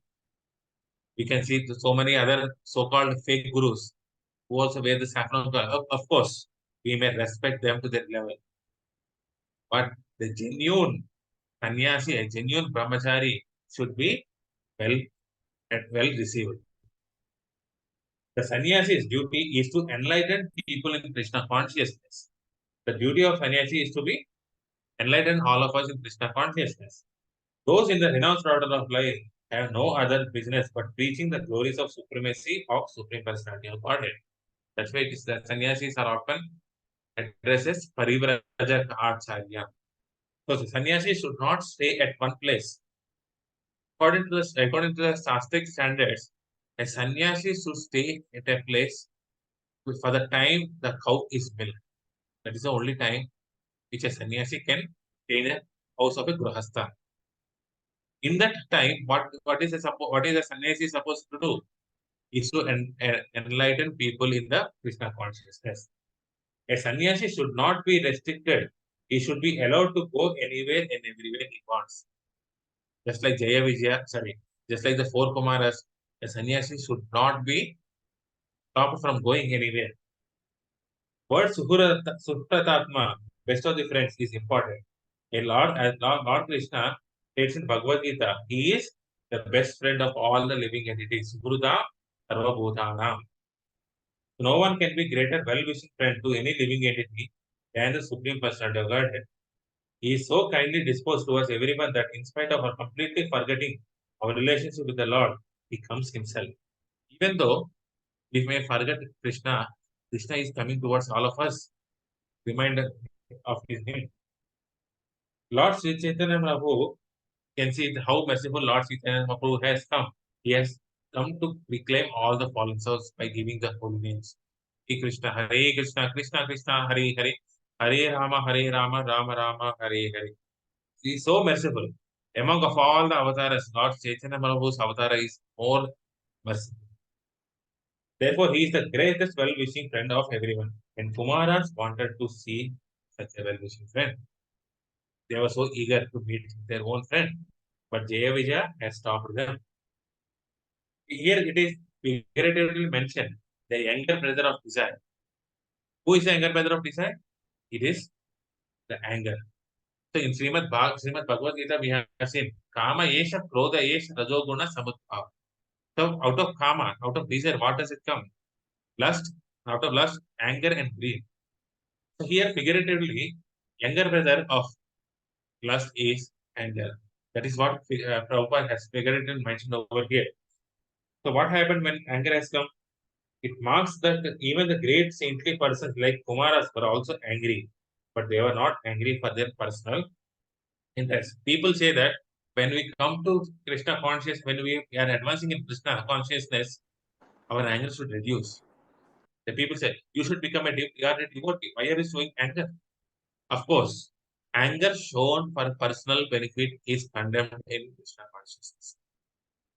We can see so many other so-called fake gurus who also wear the saffron color. Of course, we may respect them to that level. But the genuine sannyasi, a genuine brahmachari, should be well received. The sannyasi's duty is to enlighten people in Krishna consciousness. The duty of sannyasi is to be enlighten all of us in Krishna consciousness. Those in the renounced order of life have no other business but preaching the glories of supremacy of Supreme Personality of Godhead. That's why it is the sannyasis are often addressed as Parivraja Acharya. So the sannyasi should not stay at one place. According to the Shastric standards, a sannyasi should stay at a place for the time the cow is milked. That is the only time which a sannyasi can stay in a house of a grahastha. In that time, what is a sannyasi supposed to do? Is to enlighten people in the Krishna consciousness. A sannyasi should not be restricted. He should be allowed to go anywhere and everywhere he wants. Just like just like the 4 Kumaras, a sannyasi should not be stopped from going anywhere. Word Supratatma, best of the friends, is important. As Lord Krishna states in Bhagavad Gita, he is the best friend of all the living entities. Suhruda Sarvabhutanam. No one can be greater well-wishing friend to any living entity than the Supreme Personality of Godhead. He is so kindly disposed towards everyone that in spite of our completely forgetting our relationship with the Lord, he comes himself. Even though we may forget Krishna, Krishna is coming towards all of us. Reminder, of his hymn. Lord Sri Chaitanya Mahaprabhu can see how merciful Lord Sri Chaitanya Mahaprabhu has come. He has come to reclaim all the fallen souls by giving the holy names. Hare Krishna, Krishna Krishna, Hare Hare, Hare Rama, Rama Rama, Hare Hare. He is so merciful. Among of all the avatars, Lord Chaitanya Mahaprabhu's avatar is more merciful. Therefore, he is the greatest well-wishing friend of everyone. And Kumaras wanted to see such a well-wishing friend. They were so eager to meet their own friend. But Jaya Vijaya has stopped them. Here it is figuratively mentioned, the younger brother of desire. Who is the younger brother of desire? It is the anger. So in Srimad Bhagavad Gita, we have seen Kama Yesha, Krodha Yesha, Rajoguna, Samudbhav. So out of Kama, out of desire, what does it come? Lust, out of lust, anger and greed. So here figuratively, younger brother of lust is anger. That is what Prabhupada has figuratively mentioned over here. So what happened when anger has come? It marks that even the great saintly persons like Kumaras were also angry, but they were not angry for their personal interest. People say that when we come to Krishna consciousness, when we are advancing in Krishna consciousness, our anger should reduce. The people say, you should become you are a devotee. Why are you showing anger? Of course, anger shown for personal benefit is condemned in Krishna consciousness.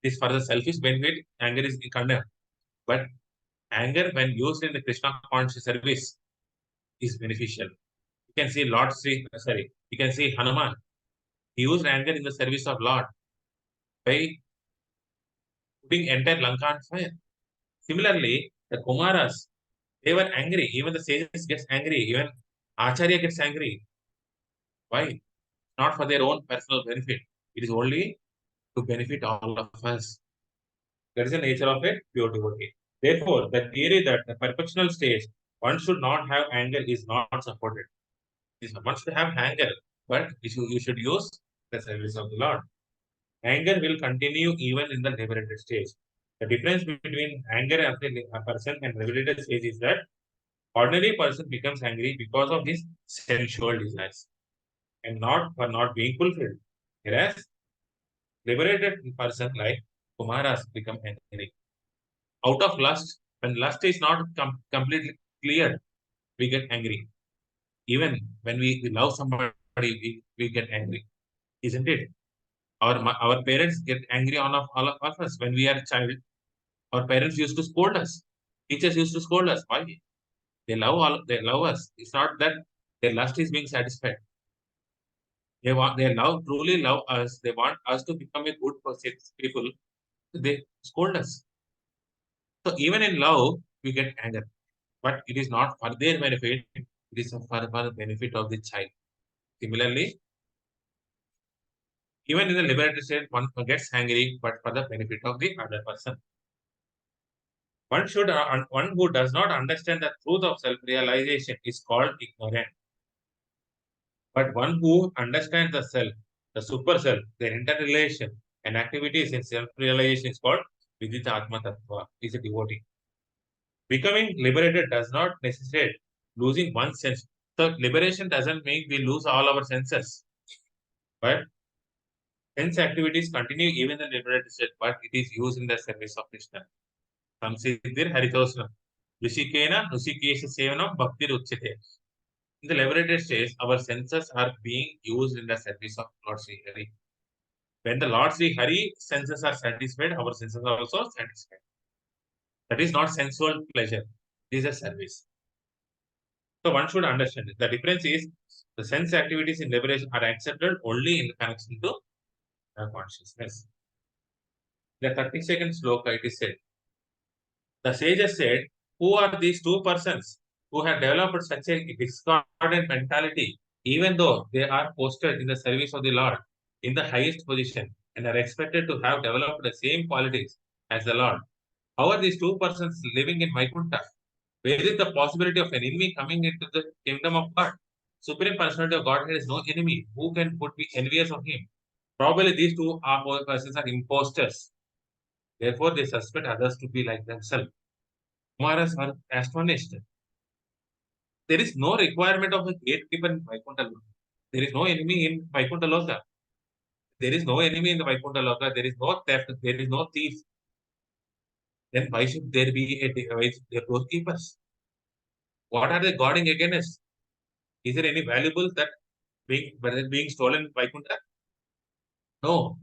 It is for the selfish benefit, anger is condemned. But anger, when used in the Krishna conscious service, is beneficial. You can see you can see Hanuman. He used anger in the service of Lord by putting entire Lanka on fire. Similarly, the Kumaras, they were angry. Even the sages gets angry. Even Acharya gets angry. Why? Not for their own personal benefit. It is only to benefit all of us. That is the nature of a pure devotee. Therefore, the theory that the perfectional stage one should not have anger is not supported. One should have anger, but you should use the service of the Lord. Anger will continue even in the liberated stage. The difference between anger of a person and liberated stage is that ordinary person becomes angry because of his sensual desires and not for not being fulfilled. Whereas liberated person like Kumaras become angry out of lust. When lust is not completely cleared, we get angry. Even when we love somebody, we get angry, isn't it? Our parents get angry on all of us when we are a child. Our parents used to scold us. Teachers used to scold us. Why? They love us. It's not that their lust is being satisfied. They truly love us. They want us to become a good person, people. They scold us. So even in love, we get anger. But it is not for their benefit, it is for the benefit of the child. Similarly, even in the liberated state, one gets angry, but for the benefit of the other person. One who does not understand the truth of self-realization is called ignorant. But one who understands the self, the super self, their interrelation and activities in self-realization is called Vidita Atma Tattva, is a devotee. Becoming liberated does not necessitate losing one sense. So liberation doesn't mean we lose all our senses. But sense activities continue even in the liberated state, but it is used in the service of Krishna. Samsiddhir Haritosna. Rishikena Nusikesha Sevanam Bhaktir Uchite. In the liberated stage, our senses are being used in the service of Lord Sri Hari. When the Lord Sri Hari senses are satisfied, our senses are also satisfied. That is not sensual pleasure. It is a service. So one should understand it. The difference is the sense activities in liberation are accepted only in connection to consciousness. The 32nd sloka it is said. The sages said, who are these two persons who have developed such a discordant mentality, even though they are posted in the service of the Lord in the highest position and are expected to have developed the same qualities as the Lord? How are these two persons living in Vaikuntha? Where is the possibility of an enemy coming into the kingdom of God? Supreme Personality of Godhead is no enemy. Who would be envious of him? Probably these two persons are imposters. Therefore, they suspect others to be like themselves. Kumaras were astonished. There is no requirement of a gatekeeper in Vaikuntha Loka. There is no enemy in Vaikuntha Loka. There is no enemy in the Vaikuntha Loka. There is no theft. There is no thief. Then why should there be a doorkeepers? What are they guarding against? Is there any valuables that being stolen in Vaikuntha? No.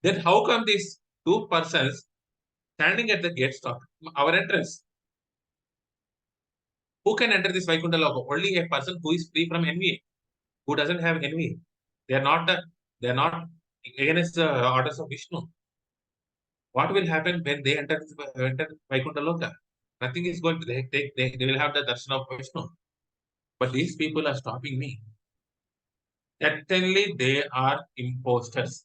Then how come these two persons standing at the gate stop our entrance? Who can enter this Vaikuntha Loka? Only a person who is free from envy, who doesn't have envy. They are not against the orders of Vishnu. What will happen when they enter Vaikuntha Loka? Nothing is going to they will have the darshan of Vishnu. But these people are stopping me. Certainly they are imposters.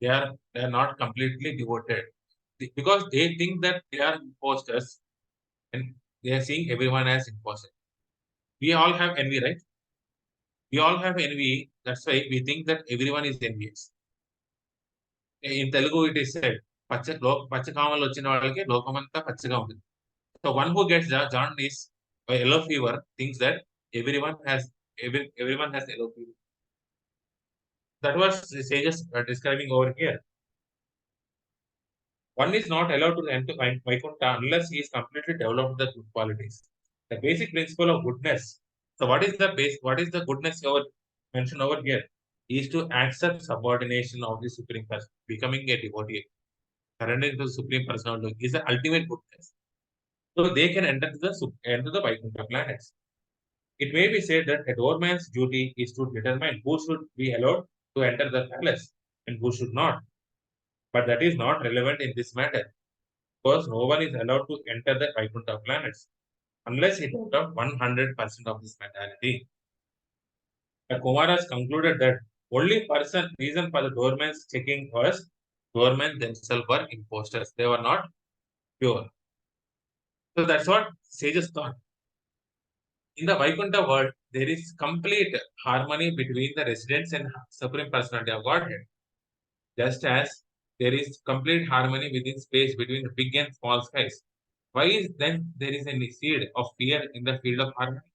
They are not completely devoted. Because they think that they are imposters and they are seeing everyone as imposters. We all have envy, right? We all have envy. That's why we think that everyone is envious. In Telugu, it is said, పచ్చకామలు వచ్చిన వాళ్ళకి లోకమంతా పచ్చగా ఉంటుంది. So one who gets jaundice or yellow fever thinks that everyone has yellow fever. That was the sages describing over here. One is not allowed to enter Vaikuntha unless he is completely developed the good qualities. The basic principle of goodness. So what is the base? What is the goodness mentioned over here? Is to accept subordination of the Supreme Person, becoming a devotee, surrendering to the Supreme Personality is the ultimate goodness. So they can enter the Vaikuntha planets. It may be said that a doorman's duty is to determine who should be allowed to enter the palace and who should not. But that is not relevant in this matter, because no one is allowed to enter the Vaikuntha planets unless he develops 100% of this mentality. The Kumaras concluded that only reason for the doorman's checking was doormen themselves were imposters. They were not pure. So that's what sages thought. In the Vaikuntha world, there is complete harmony between the residents and Supreme Personality of Godhead. Just as there is complete harmony within space between the big and small skies. Why is then there is any seed of fear in the field of harmony?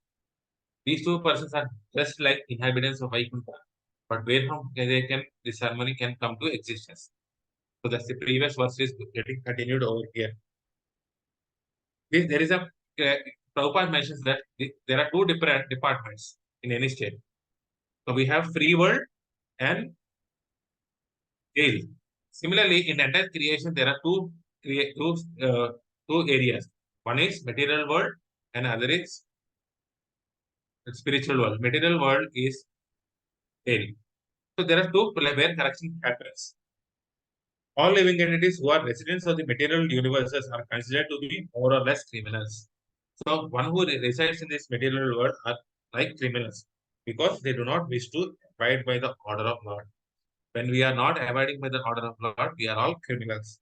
These two persons are just like inhabitants of Vaikuntha, but where from this harmony can come to existence. So that's the previous verse is getting continued over here. There is a Prabhupada mentions that there are two different departments in any state. So we have free world and jail. Similarly, in entire creation, there are two areas. One is material world and other is spiritual world. Material world is jail. So there are two where correction happens. All living entities who are residents of the material universes are considered to be more or less criminals. So one who resides in this material world are like criminals because they do not wish to abide by the order of Lord. When we are not abiding by the order of Lord, we are all criminals,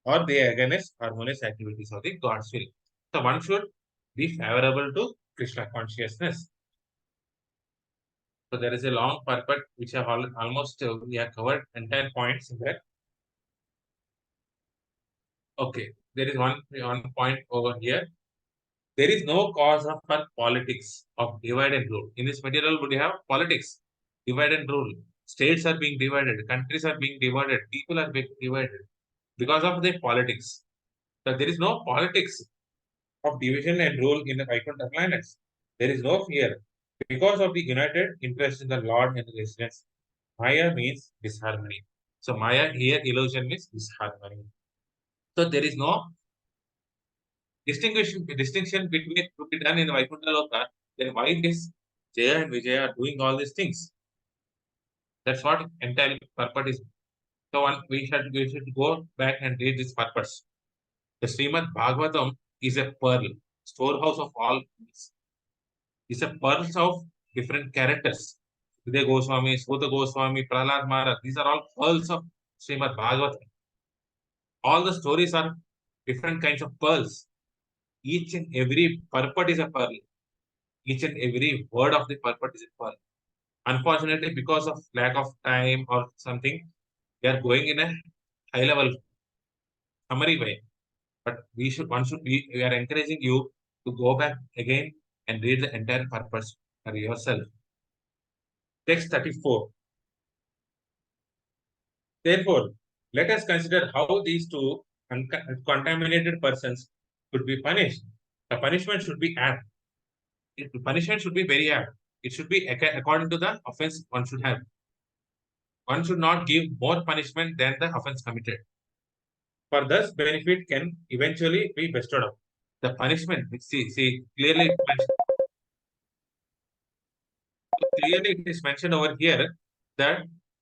or they are against harmonious activities of the God's will. So one should be favorable to Krishna consciousness. So there is a long purport which have almost we have covered entire points in that. Okay, there is one point over here. There is no cause for politics of divide and rule. In this material, we have politics, divide and rule. States are being divided, countries are being divided, people are being divided because of the politics. So there is no politics of division and rule in the Vaikuntha planets. There is no fear because of the united interest in the Lord and the residents. Maya means disharmony. So Maya here, illusion means disharmony. So there is no distinction between to be done in the Vaikuntha Loka. Then why this Jaya and Vijaya are doing all these things? That's what entire purpose is. So we should go back and read this purpose. The Srimad Bhagavatam is a pearl, storehouse of all things. It's a pearls of different characters. Vidya Goswami, Sudha Goswami, Prahlad Maharaj, these are all pearls of Srimad Bhagavatam. All the stories are different kinds of pearls. Each and every purport is a pearl. Each and every word of the purport is a pearl. Unfortunately, because of lack of time or something, we are going in a high level summary way. But we are encouraging you to go back again and read the entire purpose for yourself. Text 34. Therefore, let us consider how these two contaminated persons could be punished. The punishment should be apt. The punishment should be very apt. It should be according to the offense one should have. One should not give more punishment than the offense committed. For thus benefit can eventually be bestowed upon. The punishment, see clearly it is mentioned over here that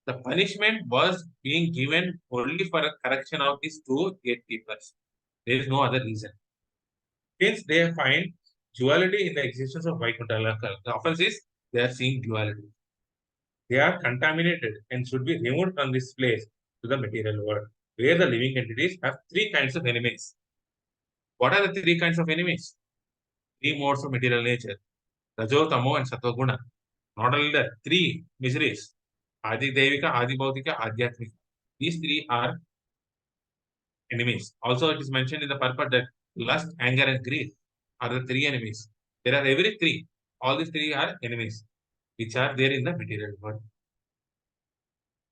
the punishment was being given only for a correction of these two gatekeepers. There is no other reason. Since they find duality in the existence of Vaikuntha, the offense is they are seeing duality. They are contaminated and should be removed from this place to the material world, where the living entities have three kinds of enemies. What are the three kinds of enemies? Three modes of material nature: Rajo, Tamo, and Sattva Guna. Not only that, three miseries: Adi Devika, Adi Bhautika, Adhyatmika. These three are enemies. Also, it is mentioned in the purport that lust, anger, and greed are the three enemies. There are every three. All these three are enemies, which are there in the material world.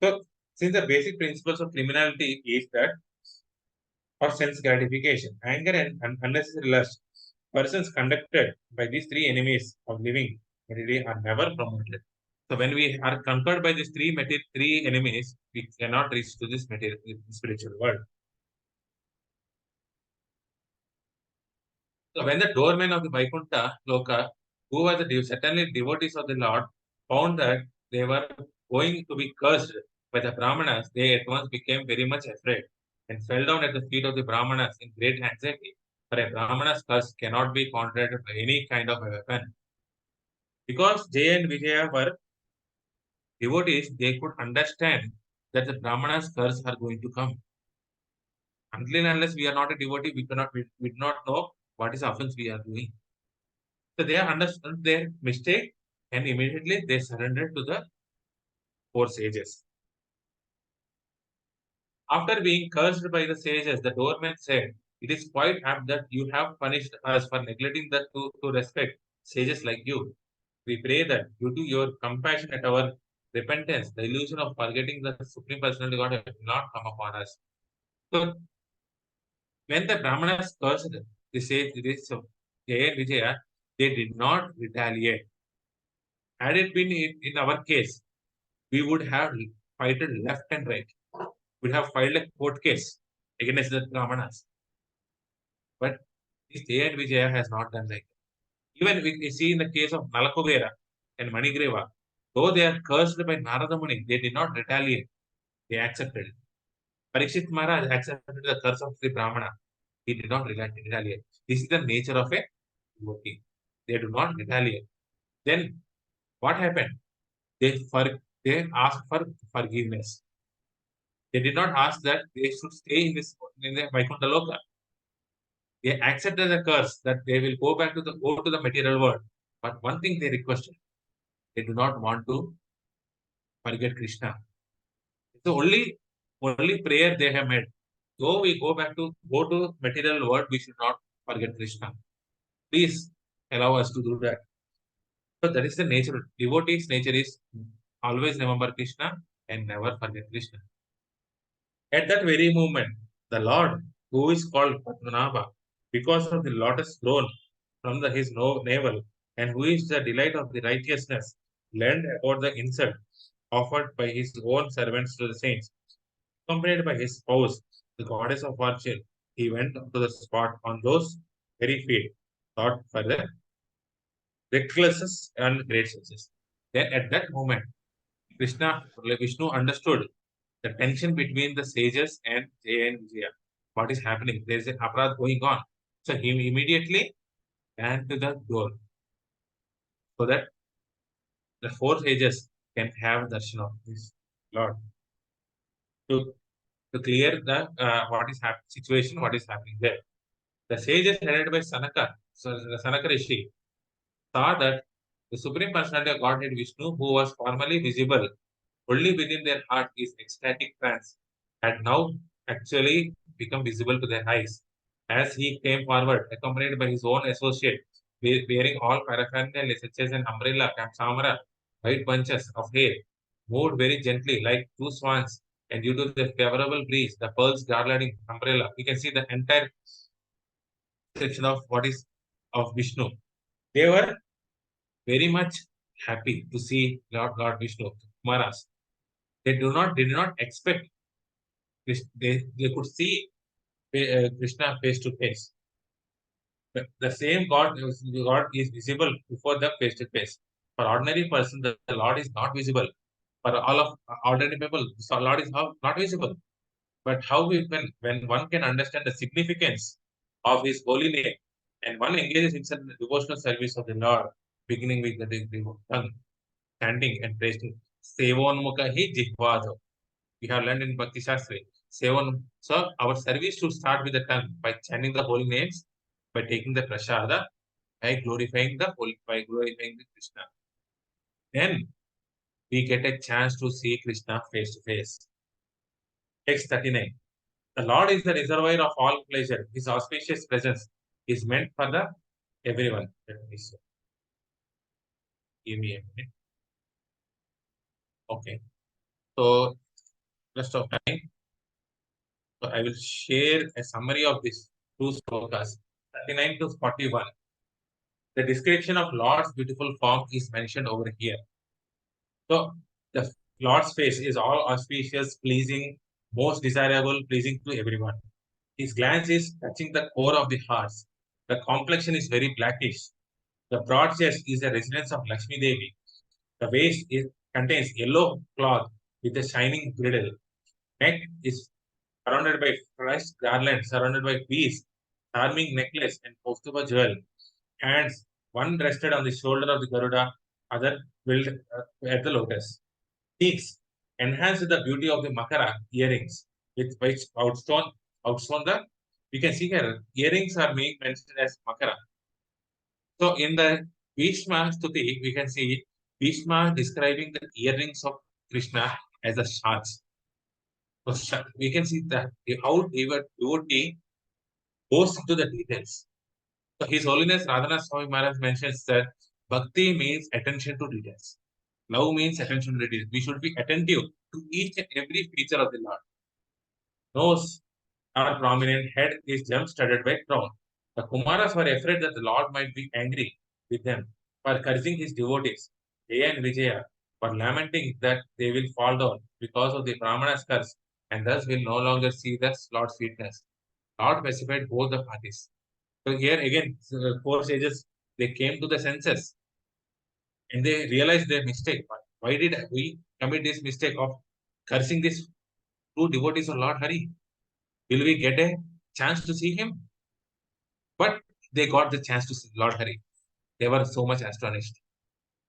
So, since the basic principles of criminality is that of sense gratification, anger, and unnecessary lust, persons conducted by these three enemies of living entity are never promoted. So, when we are conquered by these three enemies, we cannot reach to this material spiritual world. So, when the doormen of the Vaikuntha Loka, who were certainly devotees of the Lord, found that they were going to be cursed by the Brahmanas, they at once became very much afraid and fell down at the feet of the Brahmanas in great anxiety. For a Brahmana's curse cannot be contracted by any kind of a weapon. Because Jay and Vijaya were devotees, they could understand that the Brahmanas' curse are going to come. Until and unless we are not a devotee, we do not know what is offense we are doing. So they understood their mistake and immediately they surrendered to the four sages. After being cursed by the sages, the doorman said, "It is quite apt that you have punished us for neglecting to respect sages like you. We pray that due to your compassion at our repentance, the illusion of forgetting the Supreme Personality of God will not come upon us." So when the Brahmanas cursed the sages of Jaya and Vijaya, they did not retaliate. Had it been in our case, we would have fighted left and right. We would have filed a court case against the Brahmanas. But this Jaya and Vijaya has not done like that. Even we see in the case of Nalakubera and Manigreva, though they are cursed by Narada Muni, they did not retaliate. They accepted it. Parikshit Maharaj accepted the curse of the Brahmana. He did not retaliate. This is the nature of a devotee. They do not retaliate. Then what happened? They asked for forgiveness. They did not ask that they should stay in the Vaikuntha Loka. They accepted the curse that they will go to the material world. But one thing they requested, they do not want to forget Krishna. It's the only prayer they have made. Though we go to material world, we should not forget Krishna. Please allow us to do that. So that is the nature. Devotee's nature is always remember Krishna and never forget Krishna. At that very moment, the Lord, who is called Padmanabha, because of the lotus throne from his navel, and who is the delight of the righteousness, learned about the insult offered by his own servants to the saints. Accompanied by his spouse, the goddess of fortune, he went to the spot on those very feet, thought for the reckless and great success. Then at that moment, Vishnu understood the tension between the sages and Jaya and Vijaya. What is happening? There is an aparad going on. So he immediately ran to the door so that the four sages can have darshan of this Lord. To clear the what is happening situation, what is happening there. The sages headed by Sanaka, so the Sanaka Rishi, saw that the Supreme Personality of Godhead Vishnu, who was formerly visible only within their heart, is ecstatic trance, had now actually become visible to their eyes. As he came forward, accompanied by his own associate, wearing all paraphernalia such as an umbrella, camera, white bunches of hair, moved very gently like two swans, and due to the favorable breeze, the pearls garlanding umbrella, we can see the entire section of what is of Vishnu. They were very much happy to see Lord Vishnu, Kumaras. They did not expect they could see Krishna face to face. The same God is visible before the face to face. For ordinary person, the Lord is not visible. For all of ordinary people, the Lord is not visible. But how when one can understand the significance of His holy name, and one engages himself in the devotional service of the Lord, beginning with the tongue, chanting and praising. Sevonmukha hi jihvado. We have learned in Bhakti Shastri. So our service should start with the tongue by chanting the holy names, by taking the prasada, by glorifying the Krishna. Then we get a chance to see Krishna face to face. Text 39. The Lord is the reservoir of all pleasure. His auspicious presence is meant for the everyone. Give me a minute. Okay. So rest of time. So I will share a summary of these two slokas, 39 to 41. The description of Lord's beautiful form is mentioned over here. So the Lord's face is all auspicious, pleasing, most desirable, pleasing to everyone. His glance is touching the core of the heart. The complexion is very blackish. The broad chest is a residence of Lakshmi Devi. The waist contains yellow cloth with a shining girdle. Neck is surrounded by fresh garland, surrounded by beads, charming necklace, and Kaustuba jewel. Hands, one rested on the shoulder of the Garuda, other held at the lotus. Cheeks, enhanced with the beauty of the Makara earrings, with which outstone the. We can see here earrings are being mentioned as Makara. So in the Bhishma Stuti, we can see Bhishma describing the earrings of Krishna as a shards. So we can see that how devotee goes into the details. So His Holiness Radhanath Swami Maharaj mentions that bhakti means attention to details. Love means attention to details. We should be attentive to each and every feature of the Lord. Nose are prominent, head is gem-studded by crown. The Kumaras were afraid that the Lord might be angry with them for cursing his devotees. Jaya and Vijaya were lamenting that they will fall down because of the Brahmana's curse and thus will no longer see the Lord's sweetness. Lord pacified both the parties. So here again, four sages, they came to the senses and they realized their mistake. Why did we commit this mistake of cursing these two devotees of Lord Hari? Will we get a chance to see him? But they got the chance to see Lord Hari. They were so much astonished.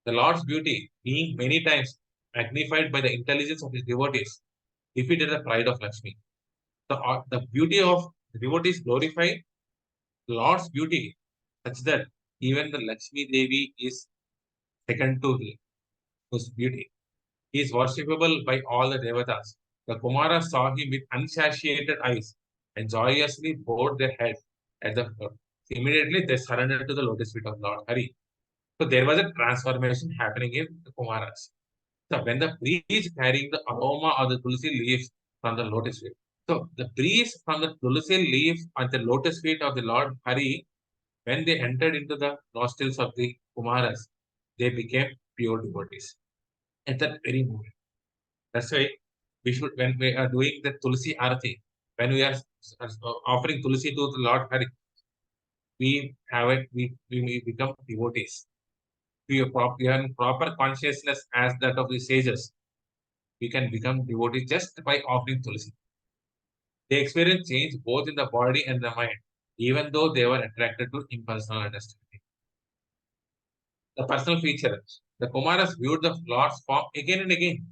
The Lord's beauty, being many times magnified by the intelligence of his devotees, defeated the pride of Lakshmi. The beauty of the devotees glorified the Lord's beauty such that even the Lakshmi Devi is second to his beauty. He is worshipable by all the devatas. The Kumaras saw him with unsatiated eyes and joyously bowed their head at the floor. Immediately they surrendered to the lotus feet of Lord Hari. So there was a transformation happening in the Kumaras. So when the priest carrying the aroma of the tulsi leaves from the lotus feet. So the breeze from the tulsi leaves on the lotus feet of the Lord Hari, when they entered into the nostrils of the Kumaras, they became pure devotees at that very moment. That's why we should, when we are doing the Tulsi Arati, when we are offering Tulsi to the Lord Hari, we have it, we become devotees. We are in proper consciousness as that of the sages. We can become devotees just by offering Tulsi. They experience change both in the body and the mind, even though they were attracted to impersonal understanding. The personal feature, the Kumaras viewed the Lord's form again and again.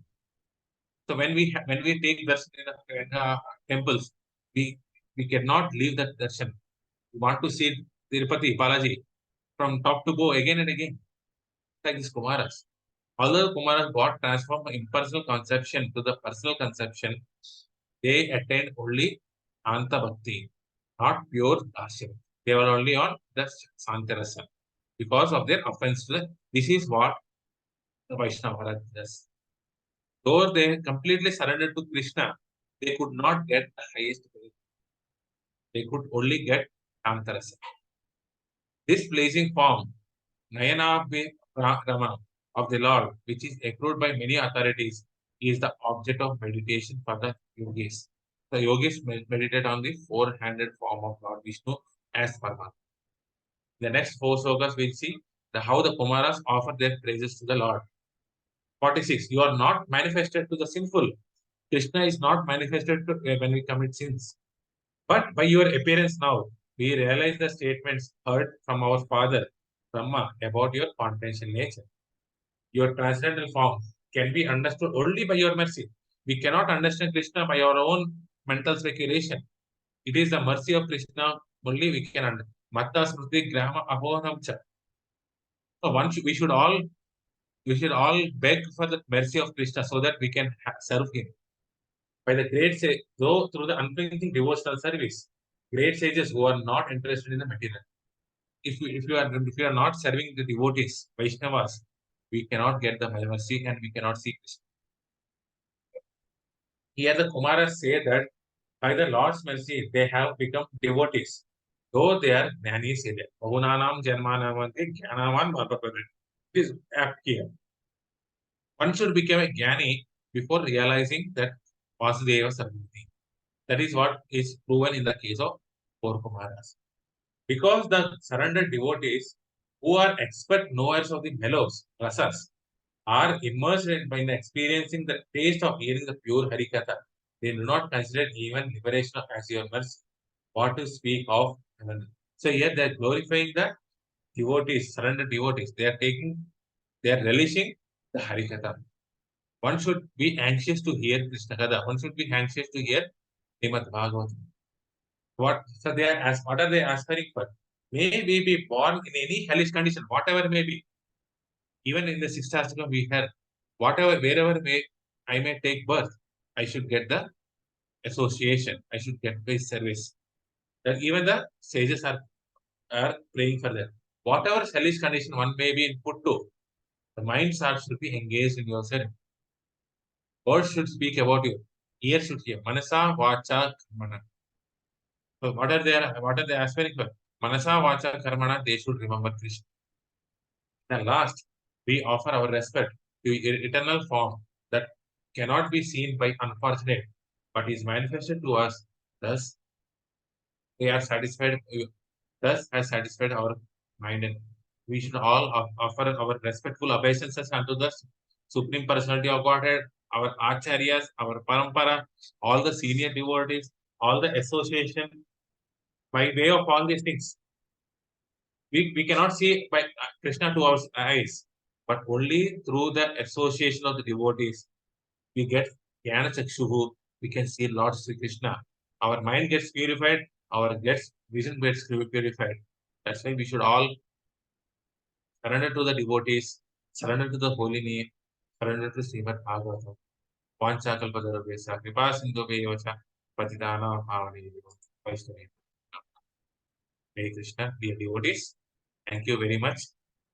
So when we take darshan in temples, we cannot leave that darshan. We want to see Tirupati, Balaji from top to go again and again. Like these Kumaras. Although Kumaras got transformed from impersonal conception to the personal conception, they attained only Anta Bhakti, not pure Darshan. They were only on the Santarasa. because of their offense to the. This is what the Vaishnava does. Though they completely surrendered to Krishna, they could not get the highest praise. They could only get Antarasa. This pleasing form, Nayanabhi of the Lord, which is accrued by many authorities, is the object of meditation for the yogis. The yogis meditate on the four-handed form of Lord Vishnu as Paramahansa. The next four slokas we'll see how the Kumaras offer their praises to the Lord. 46. You are not manifested to the sinful. Krishna is not manifested to, when we commit sins. But by your appearance now, we realize the statements heard from our father, Brahma, about your confidential nature. Your transcendental form can be understood only by your mercy. We cannot understand Krishna by our own mental speculation. It is the mercy of Krishna only we can understand. Matta Smriti Grama Ahohamcha. So we should all beg for the mercy of Krishna so that we can serve him. By the great sage, though through the unflinching devotional service, great sages who are not interested in the material. If you are not serving the devotees, Vaishnavas, we cannot get the mercy and we cannot see Krishna. Here the Kumaras say that by the Lord's mercy, they have become devotees, though they are Jnani Sedya. Bahunanam Janmanamante Jnanavan Bharpapadre. It is apt here. One should become a Jnani before realizing that Vasudeva Sarvati. That is what is proven in the case of four Kumaras. Because the surrendered devotees, who are expert knowers of the mellows, rasas, are immersed in experiencing the taste of hearing the pure Harikatha, they do not consider even liberation as your mercy. What to speak of heaven. So here they are glorifying the devotees, surrendered devotees. They are relishing the Harikatha. One should be anxious to hear Krishna Katha. One should be anxious to hear Srimad Bhagavatam. What are they aspiring for? May we be born in any hellish condition, whatever may be. Even in the sixth Astakam we have, wherever I may take birth, I should get the association, I should get the service. That even the sages are praying for that. Whatever hellish condition one may be put to, the mind should be engaged in yourself. Words should speak about you. Ears should hear. Manasa, Vacha, Karmana. So what are they aspiring for? Manasa, Vacha, Karmana, they should remember Krishna. And last, we offer our respect to eternal form that cannot be seen by unfortunate, but is manifested to us. Thus, they are satisfied. Thus, has satisfied our mind, and we should all offer our respectful obeisances unto the Supreme Personality of Godhead, our acharyas, our parampara, all the senior devotees, all the association. By way of all these things, we cannot see by Krishna to our eyes, but only through the association of the devotees, we get Jnana Chakshuhu, we can see Lord Sri Krishna. Our mind gets purified, our vision gets purified. That's why we should all surrender to the devotees, surrender to the holy name, surrender to Srimad Bhagavatam. Vancha kalpatarabhyasa, kripa sindhubhyevacha, patitana bhavane Vaishnava. Hare Krishna, dear devotees. Thank you very much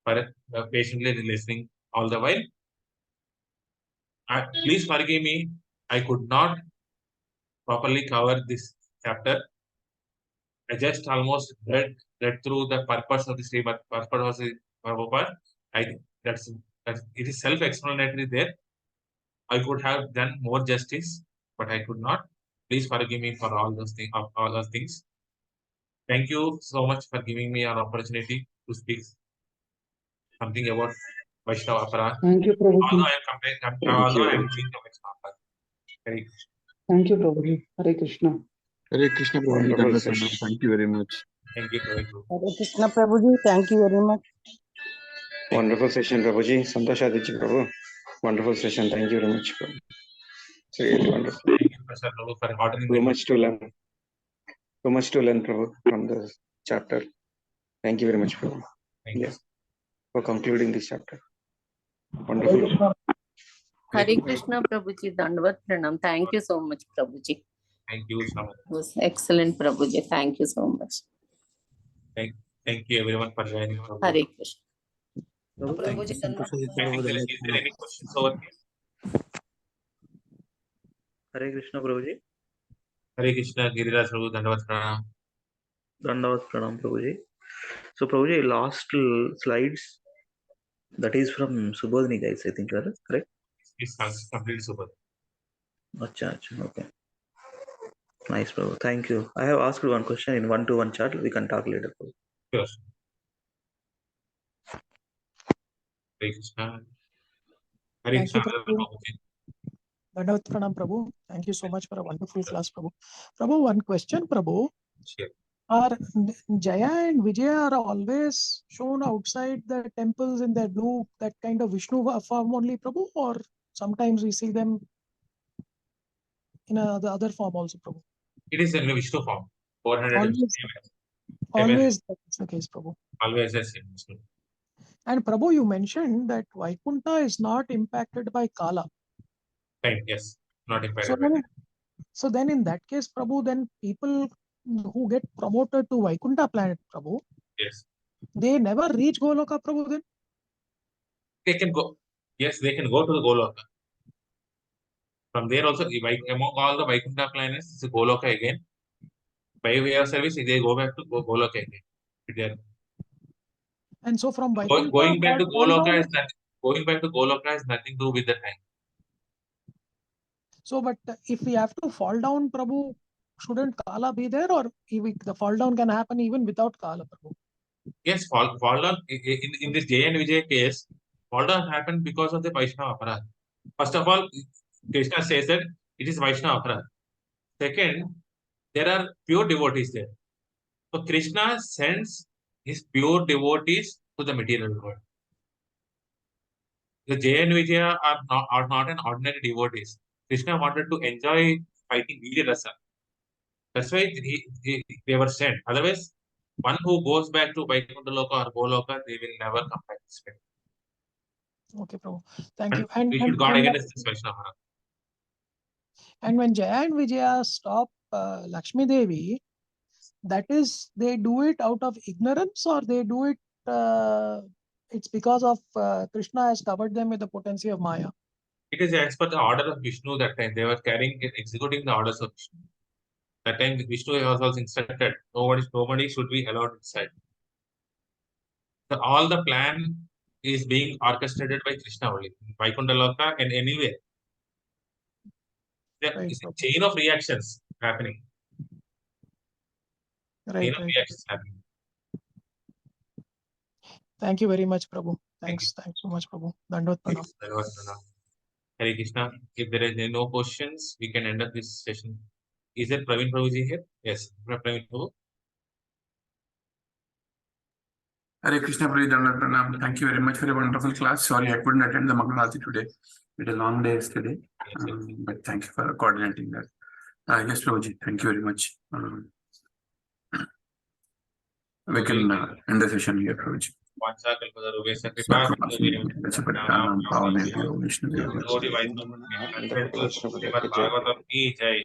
for patiently listening all the while. Please forgive me, I could not properly cover this chapter. I just almost read through the purpose of the Srimad Bhagavatam. I think that's it is self-explanatory there. I could have done more justice, but I could not. Please forgive me for all those things. Thank you so much for giving me an opportunity to speak something about Vaishnava Aparadha. Thank you, Prabhuji. Although I am doing the Vaishnava. Very good. Thank you, Prabhuji. Hare Krishna. Hare Krishna Prabhuji, Wonderful Dandasana. session. Thank you very much. Thank you, Prabhu. Hare Krishna Prabhuji, thank you very much. Wonderful session, Prabhuji. Santosh Aditya Prabhu. Wonderful session. Thank you very much. It's really wonderful. Thank you, Professor Prabhu, for ordering Too much to learn. Too much to learn, Prabhu, from this chapter. Thank you very much, Prabhu. Thank you. Yes. For concluding this chapter. Wonderful. Hare Krishna Prabhuji, Dandavat Pranam. Thank you so much, Prabhuji. Thank you so much. It was excellent, Prabhuji. Thank you so much. Thank you. Thank you everyone for joining. Hare Krishna. Prabhuji, Santosh Aditya I Prabhu, think Dandavat is there Pranam. any questions over here? Hare Krishna Prabhuji. Hare Krishna, Giriraj Prabhu, Dandavat Pranam. Dandavat Pranam Prabhuji. So Prabhuji, last slides, that is from Subodhini guys, I think, correct? It's completely super. Acha, okay. Nice, Prabhu. Thank you. I have asked one question in one-to-one chat. We can talk later, Prabhu. Sure. Hare Krishna. Hare Thank you, Krishna, Prabhu. Dandavat Pranam, Prabhu. Thank you so much for a wonderful class, Prabhu. Prabhu, one question, Prabhu. Sure. Are Jaya and Vijaya are always shown outside the temples in their blue, that kind of Vishnu form only, Prabhu, or sometimes we see them in the other form also, Prabhu? It is in Vishnu form. 400 Always that's the case, Prabhu. Always the same Vishnu. And Prabhu, you mentioned that Vaikuntha is not impacted by Kala. Right, yes. Not impacted. So then in that case, Prabhu, then people who get promoted to Vaikuntha planet, Prabhu, Yes. they never reach Goloka, Prabhu, then? They can go. Yes, they can go to the Goloka. From there also, among all the Vaikuntha planets, it's a Goloka again. By way of service, they go back to Goloka again. And so from Vaikuntha, going back to fall Goloka down, is nothing. Going back to Goloka has nothing to do with the time. so but if we have to fall down, Prabhu, shouldn't Kala be there, or the fall down can happen even without Kala, Prabhu? Yes, fall down in this Jay and Vijay case, fall down happened because of the Vaishnava Aparadha. First of all, Krishna says that it is Vaishnava Aparadha. Second, there are pure devotees there. So Krishna sends his pure devotees to the material world. The Jay and Vijaya are not an ordinary devotees. Krishna wanted to enjoy fighting Veera Rasa. That's why they were sent. Otherwise, one who goes back to Vaikuntha Loka or Goloka, they will never come back this way. Okay, Prabhu. Thank you. We should guard against this Vaishnava. And when Jaya and Vijaya stop Lakshmi Devi, that is, they do it out of ignorance, or they do it, it's because of Krishna has covered them with the potency of Maya? It is as per the order of Vishnu that time. They were executing the orders of Vishnu. That time Vishnu was also instructed, nobody should be allowed inside. So all the plan is being orchestrated by Krishna only. Vaikuntha Loka and anywhere. There is a chain of reactions happening. Right. Reactions happening. Thank you very much, Prabhu. Thanks so much, Prabhu. Dandavat Pranam. Hare Krishna. If there is no questions, we can end up this session. Is there Praveen Prabhuji here? Yes, Praveen Prabhu. Hare Krishna, Prabhuji, Dandavat Pranam. Thank you very much for a wonderful class. Sorry, I couldn't attend the Mangalarti today. We had a long day yesterday. But thank you for coordinating that. Yes, Prabhuji, thank you very much. We can end the session here, Prabhuji. Srimad Bhagavatam ki jai.